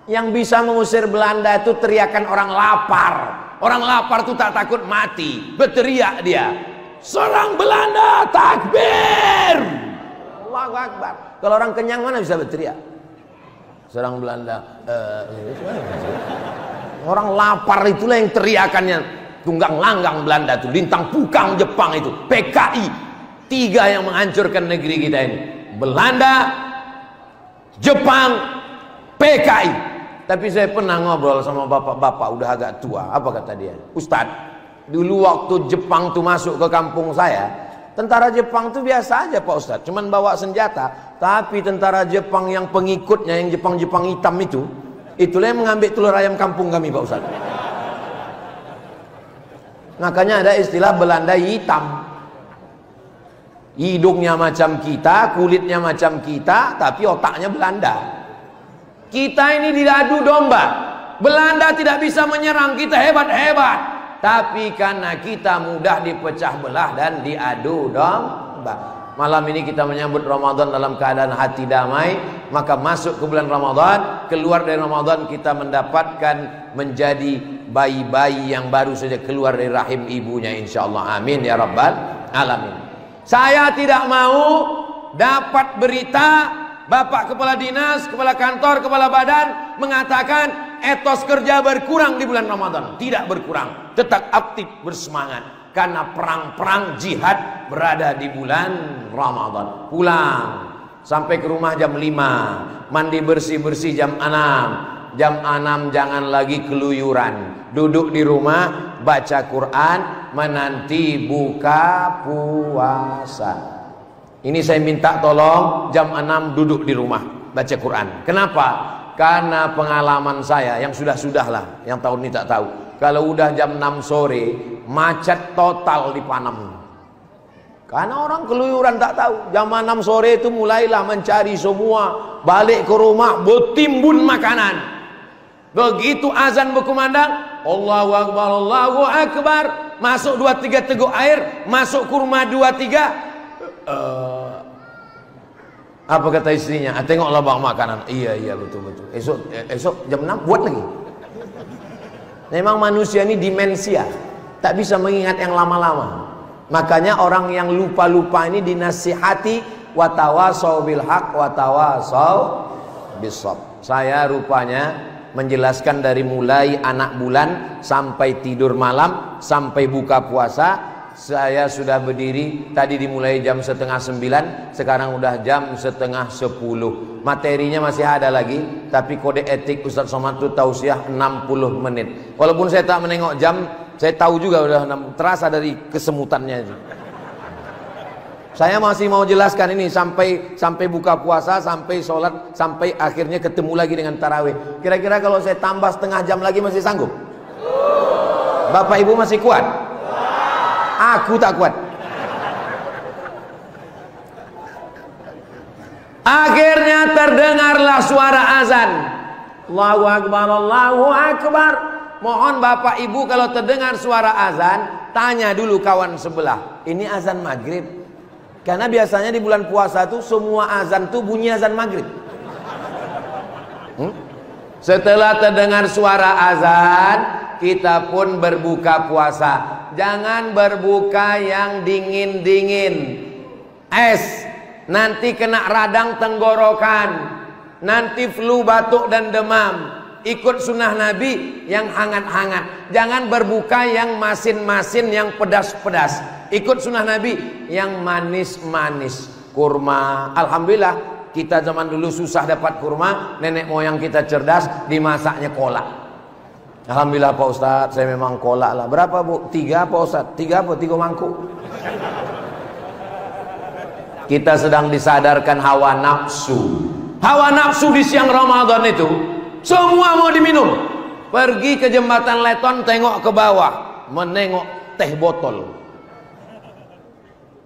Yang bisa mengusir Belanda itu teriakan orang lapar. Orang lapar itu tak takut mati, berteriak dia, serang Belanda, takbir, Allahu Akbar. Kalau orang kenyang mana bisa berteriak serang Belanda? Orang lapar itulah yang teriakannya. Tunggang langgang Belanda itu, lintang pukang Jepang itu, PKI, 3 yang menghancurkan negeri kita ini. Belanda, Jepang, PKI. Tapi saya pernah ngobrol sama bapak-bapak udah agak tua. Apa kata dia? Ustadz, dulu waktu Jepang tuh masuk ke kampung saya, tentara Jepang tuh biasa aja Pak Ustadz, cuman bawa senjata. Tapi tentara Jepang yang pengikutnya, yang Jepang-Jepang hitam itu, itulah yang mengambil telur ayam kampung kami Pak Ustadz. Makanya ada istilah Belanda hitam. Hidungnya macam kita, kulitnya macam kita, tapi otaknya Belanda. Kita ini diadu domba. Belanda tidak bisa menyerang kita hebat-hebat, tapi karena kita mudah dipecah belah dan diadu domba. Malam ini kita menyambut Ramadan dalam keadaan hati damai. Maka masuk ke bulan Ramadan, keluar dari Ramadan kita mendapatkan menjadi bayi-bayi yang baru saja keluar dari rahim ibunya, insyaallah. Amin ya rabbal alamin. Saya tidak mau dapat berita Bapak Kepala Dinas, Kepala Kantor, Kepala Badan mengatakan etos kerja berkurang di bulan Ramadan. Tidak berkurang, tetap aktif, bersemangat. Karena perang-perang jihad berada di bulan Ramadan. Pulang sampai ke rumah jam 5, mandi bersih-bersih jam 6. Jam 6 jangan lagi keluyuran. Duduk di rumah, baca Quran, menanti buka puasa. Ini saya minta tolong jam 6 duduk di rumah baca Quran. Kenapa? Karena pengalaman saya yang sudah-sudah lah, yang tahun ini tak tahu. Kalau udah jam 6 sore macet total di Panam. Karena orang keluyuran tak tahu. Jam 6 sore itu mulailah mencari semua, balik ke rumah bertimbun makanan. Begitu azan berkumandang, Allahu Akbar, Allahu Akbar, masuk 2-3 teguk air, masuk ke rumah 2-3. Apa kata istrinya? Tengoklah bang makanan. Iya betul. Esok jam 6 buat lagi. Memang manusia ini demensia, tak bisa mengingat yang lama-lama. Makanya orang yang lupa-lupa ini dinasihati, watawasau bil haq watawasau bis sabr. Saya rupanya menjelaskan dari mulai anak bulan sampai tidur malam sampai buka puasa. Saya sudah berdiri tadi dimulai jam 8:30, sekarang udah jam 9:30. Materinya masih ada lagi, tapi kode etik Ustaz Somad itu tausiah 60 menit. Walaupun saya tak menengok jam, saya tahu juga udah terasa dari kesemutannya itu. Saya masih mau jelaskan ini sampai buka puasa, sampai sholat, sampai akhirnya ketemu lagi dengan tarawih. Kira-kira kalau saya tambah setengah jam lagi masih sanggup? Bapak Ibu masih kuat? Aku tak kuat. Akhirnya terdengarlah suara azan. Allahu Akbar, Allahu Akbar. Mohon Bapak Ibu kalau terdengar suara azan, tanya dulu kawan sebelah, ini azan maghrib? Karena biasanya di bulan puasa tuh semua azan tuh bunyi azan maghrib. Setelah terdengar suara azan, kita pun berbuka puasa. Jangan berbuka yang dingin-dingin, es, nanti kena radang tenggorokan, nanti flu, batuk dan demam. Ikut sunnah Nabi yang hangat-hangat. Jangan berbuka yang masin-masin, yang pedas-pedas. Ikut sunnah Nabi yang manis-manis. Kurma, alhamdulillah kita zaman dulu susah dapat kurma. Nenek moyang kita cerdas, dimasaknya kolak. Alhamdulillah Pak Ustadz, saya memang kolak lah. Berapa Bu? 3 Pak Ustadz? 3 apa? 3 mangkuk. Kita sedang disadarkan hawa nafsu. Hawa nafsu di siang Ramadan itu semua mau diminum. Pergi ke jembatan Leton, tengok ke bawah, menengok teh botol,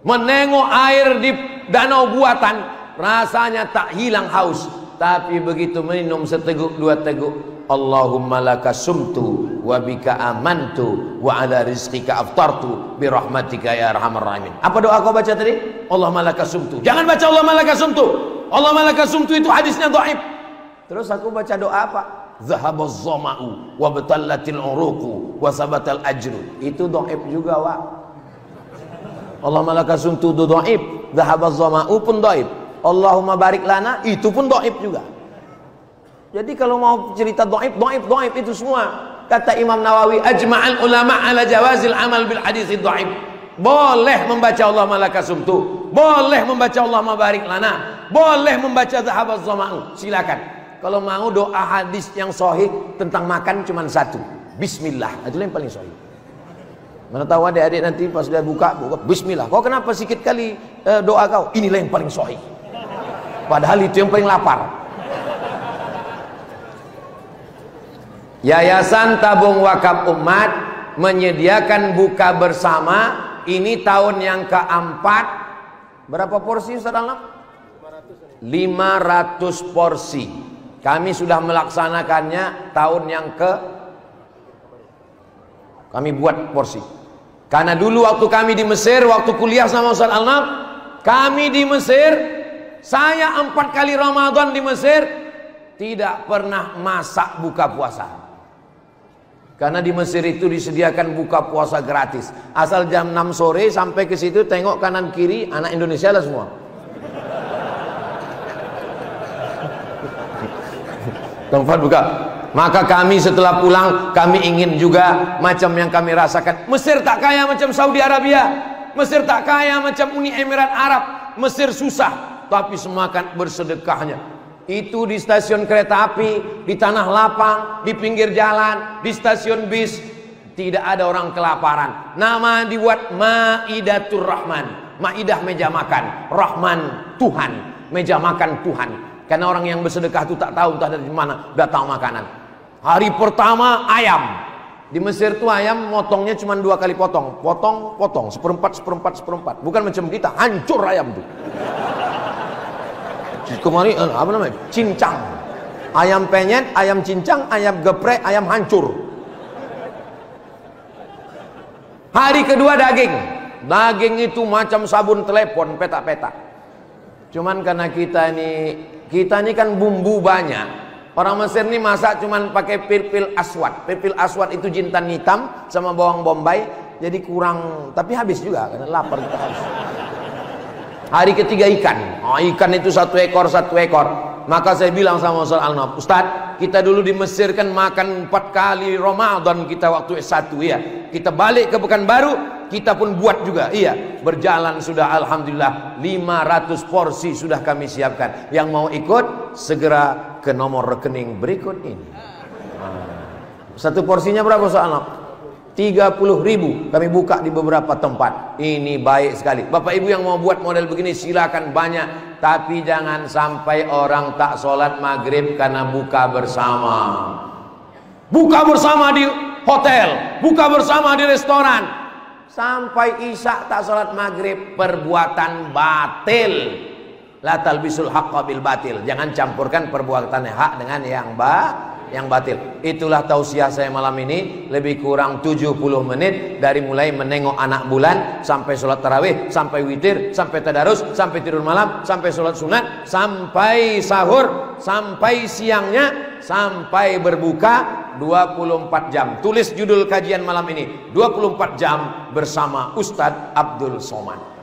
menengok air di danau buatan, rasanya tak hilang haus. Tapi begitu minum seteguk 2 teguk, Allahumma laka sumtu wa bika amantu wa ala rizqika aftartu bi rahmatika ya arhamar rahimin. Apa doa kau baca tadi? Allahumma laka sumtu. Jangan baca Allahumma laka sumtu. Allahumma laka sumtu itu hadisnya dhaif. Terus aku baca doa apa? Zahabaz zama'u wa batallatil uruqu wa sabatal ajru. Itu dhaif juga, Wak. Allahumma laka sumtu itu dhaif, zahabaz zama'u pun dhaif. Allahumma barik lana itu pun dhaif juga. Jadi kalau mau cerita dhaif itu semua. Kata Imam Nawawi, ajma'al ulama ala jawazil amal bil hadis dhaif. Boleh membaca Allahumma laka sumtu, boleh membaca Allahumma barik lana, boleh membaca zahabaz zama'u. Silakan. Kalau mau doa hadis yang sahih tentang makan cuma 1, bismillah. Itu yang paling sahih. Mana tahu adik-adik nanti pas dia buka bismillah. Kau kenapa sikit kali doa kau? Inilah yang paling sahih. Padahal itu yang paling lapar. Yayasan Tabung Wakaf Umat menyediakan buka bersama. Ini tahun yang keempat. Berapa porsi Ustaz Alam? 500 porsi. Kami sudah melaksanakannya tahun yang kami buat porsi. Karena dulu waktu kami di Mesir, waktu kuliah sama Ustaz Alam, kami di Mesir, saya 4 kali Ramadan di Mesir tidak pernah masak buka puasa. Karena di Mesir itu disediakan buka puasa gratis. Asal jam 6 sore sampai ke situ tengok kanan kiri anak Indonesia lah semua. Tempat buka. Maka kami setelah pulang, kami ingin juga macam yang kami rasakan. Mesir tak kaya macam Saudi Arabia, Mesir tak kaya macam Uni Emirat Arab. Mesir susah, tapi semua kan bersedekahnya. Itu di stasiun kereta api, di tanah lapang, di pinggir jalan, di stasiun bis, tidak ada orang kelaparan. Nama dibuat Maidatur Rahman. Maidah meja makan, Rahman Tuhan, meja makan Tuhan. Karena orang yang bersedekah itu tak tahu entah dari mana datang makanan. Hari pertama ayam. Di Mesir tuh ayam motongnya cuma 2 kali potong. Potong, seperempat. Bukan macam kita, hancur ayam tuh. Kemarin apa namanya? Cincang. Ayam penyet, ayam cincang, ayam geprek, ayam hancur. Hari kedua daging. Daging itu macam sabun telepon, petak-petak. Cuman karena kita ini kan bumbu banyak. Orang Mesir ini masak cuman pakai pil-pil aswad. Pil-pil aswad itu jintan hitam sama bawang bombay. Jadi kurang, tapi habis juga karena lapar kita habis. Hari ketiga ikan. Ikan itu 1 ekor. Maka saya bilang sama Ustaz Al-Naf, Ustaz, kita dulu di Mesir kan makan 4 kali Ramadan kita waktu S1 ya. Kita balik ke Pekanbaru, kita pun buat juga. Iya, berjalan sudah alhamdulillah 500 porsi sudah kami siapkan. Yang mau ikut segera ke nomor rekening berikut ini. Satu porsinya berapa Ustaz Al-Naf? 30.000 kami buka di beberapa tempat. Ini baik sekali. Bapak Ibu yang mau buat model begini silakan banyak, tapi jangan sampai orang tak sholat maghrib karena buka bersama. Buka bersama di hotel, buka bersama di restoran, sampai isya tak sholat maghrib, perbuatan batil. La talbisul haqqa bil batil. Jangan campurkan perbuatan hak dengan yang batil. Itulah tausiah saya malam ini. Lebih kurang 70 menit dari mulai menengok anak bulan sampai sholat tarawih, sampai witir, sampai tadarus, sampai tidur malam, sampai sholat sunat, sampai sahur, sampai siangnya, sampai berbuka 24 jam. Tulis judul kajian malam ini 24 jam bersama Ustadz Abdul Somad.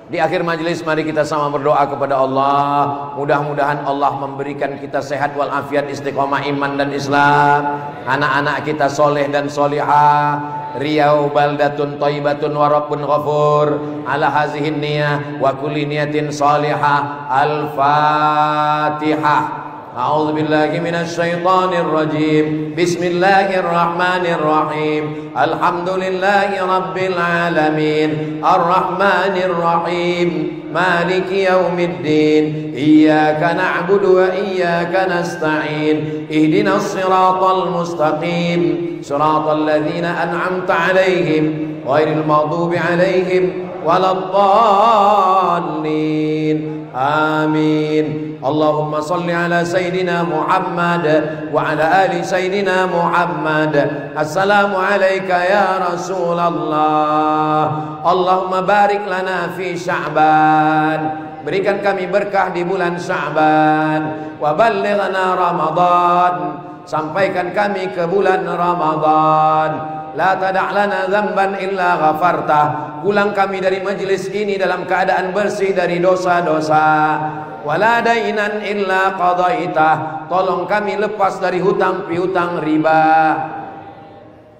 Di akhir majelis mari kita sama berdoa kepada Allah. Mudah-mudahan Allah memberikan kita sehat walafiat, istiqomah iman dan Islam. Anak-anak kita soleh dan solihah. Riau baldatun thayyibatun wa rabbun ghafur. Ala hazihin niyah wa kulli niyatin salihah. Al-Fatihah. A'udzu billahi minasy syaithanir rajim. Bismillahirrahmanirrahim. Alhamdulillahi rabbil alamin. Arrahmanir rahim. Maliki yaumiddin. Iyyaka na'budu wa iyyaka nasta'in. Ihdinas siratal mustaqim. Siratal ladzina an'amta 'alaihim ghairil maghdubi 'alaihim waladdallin. Amin. Allahumma salli ala Sayyidina Muhammad wa ala ali Sayyidina Muhammad. Assalamu alayka ya Rasulullah. Allahumma barik lana fi Sya'ban. Berikan kami berkah di bulan Sya'ban. Wa ballighna Ramadan. Sampaikan kami ke bulan Ramadan. La tada' lana dzamban illa ghafartah. Pulang kami dari majlis ini dalam keadaan bersih dari dosa-dosa. Wala dainan illa qadaitah. Tolong kami lepas dari hutang piutang riba.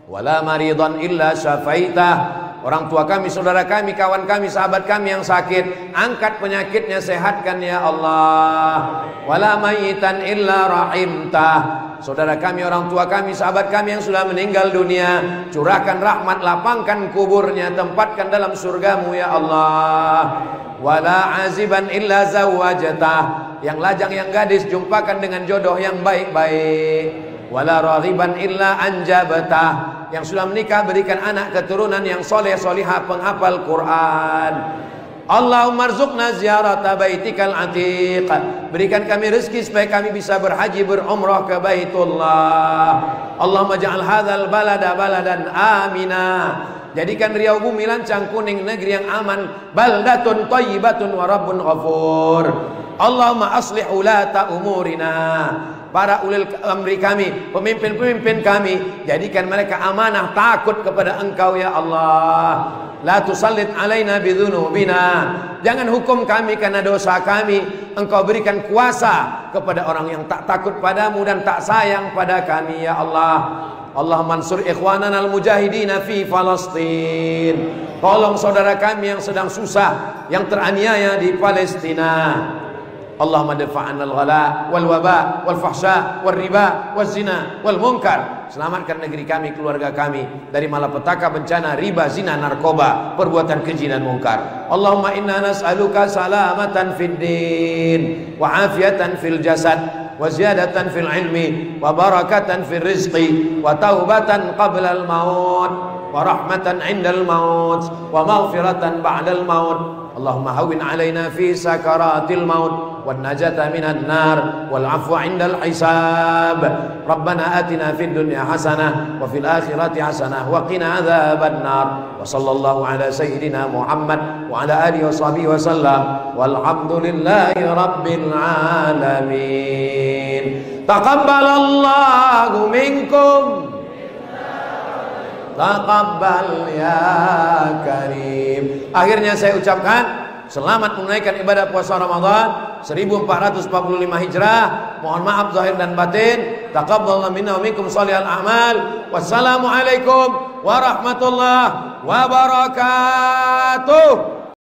Wala maridan illa syafaitah. Orang tua kami, saudara kami, kawan kami, sahabat kami yang sakit, angkat penyakitnya, sehatkan ya Allah. Wala mayitan illa rahimtah. Saudara kami, orang tua kami, sahabat kami yang sudah meninggal dunia, curahkan rahmat, lapangkan kuburnya, tempatkan dalam surgamu ya Allah. Wala aziban illa zawajatah. Yang lajang, yang gadis, jumpakan dengan jodoh yang baik-baik. Wala raghiban illa anjabatah. Yang sudah menikah berikan anak keturunan yang soleh solihah penghafal Quran. Allahumma rzuqna ziyarata baitikal atiq. Berikan kami rezeki supaya kami bisa berhaji berumrah ke Baitullah. Allahumma ja'al hadzal balada baladan amina. Jadikan Riau bumi lancang kuning, negeri yang aman. Baldatun thayyibatun wa rabbun ghafur. Allahumma aslih ulata umurina. Para ulil amri kami, pemimpin-pemimpin kami, jadikan mereka amanah, takut kepada Engkau ya Allah. La tusallit alaina bidzunubina. Jangan hukum kami karena dosa kami. Engkau berikan kuasa kepada orang yang tak takut padamu dan tak sayang pada kami ya Allah. Allah mansur ikhwanana al-mujahidina fi Palestin. Tolong saudara kami yang sedang susah, yang teraniaya di Palestina. Allahumma dafa'an al-ghala wal waba wal fahsya wal riba wal zina wal munkar. Selamatkan negeri kami, keluarga kami dari malapetaka, bencana, riba, zina, narkoba, perbuatan keji dan munkar. Allahumma inna nas'aluka salamatan fid din wa afiatan fil jasad wa ziyadatan fil ilmi wa barakatan fil rizqi wa taubatan qabla al maut wa rahmatan indal maut wa maghfiratan ba'dal maut. Allahumma hawwin alaina fi sakaratil maut wan najata minan nar wal afwa indal hisab. Rabbana atina fid dunya hasanah wa fil akhirati hasanah wa qina adzaban nar. Wa sallallahu ala sayyidina Muhammad wa ala alihi wa sahbihi wa sallam. Walhamdulillahi rabbil alamin. Taqabbalallahu minkum. Taqabbal ya karim. Akhirnya saya ucapkan selamat menunaikan ibadah puasa Ramadan. 1445 Hijrah. Mohon maaf zahir dan batin. Taqabbalallahu minna wa minkum shalihal a'mal. Wassalamualaikum warahmatullahi wabarakatuh.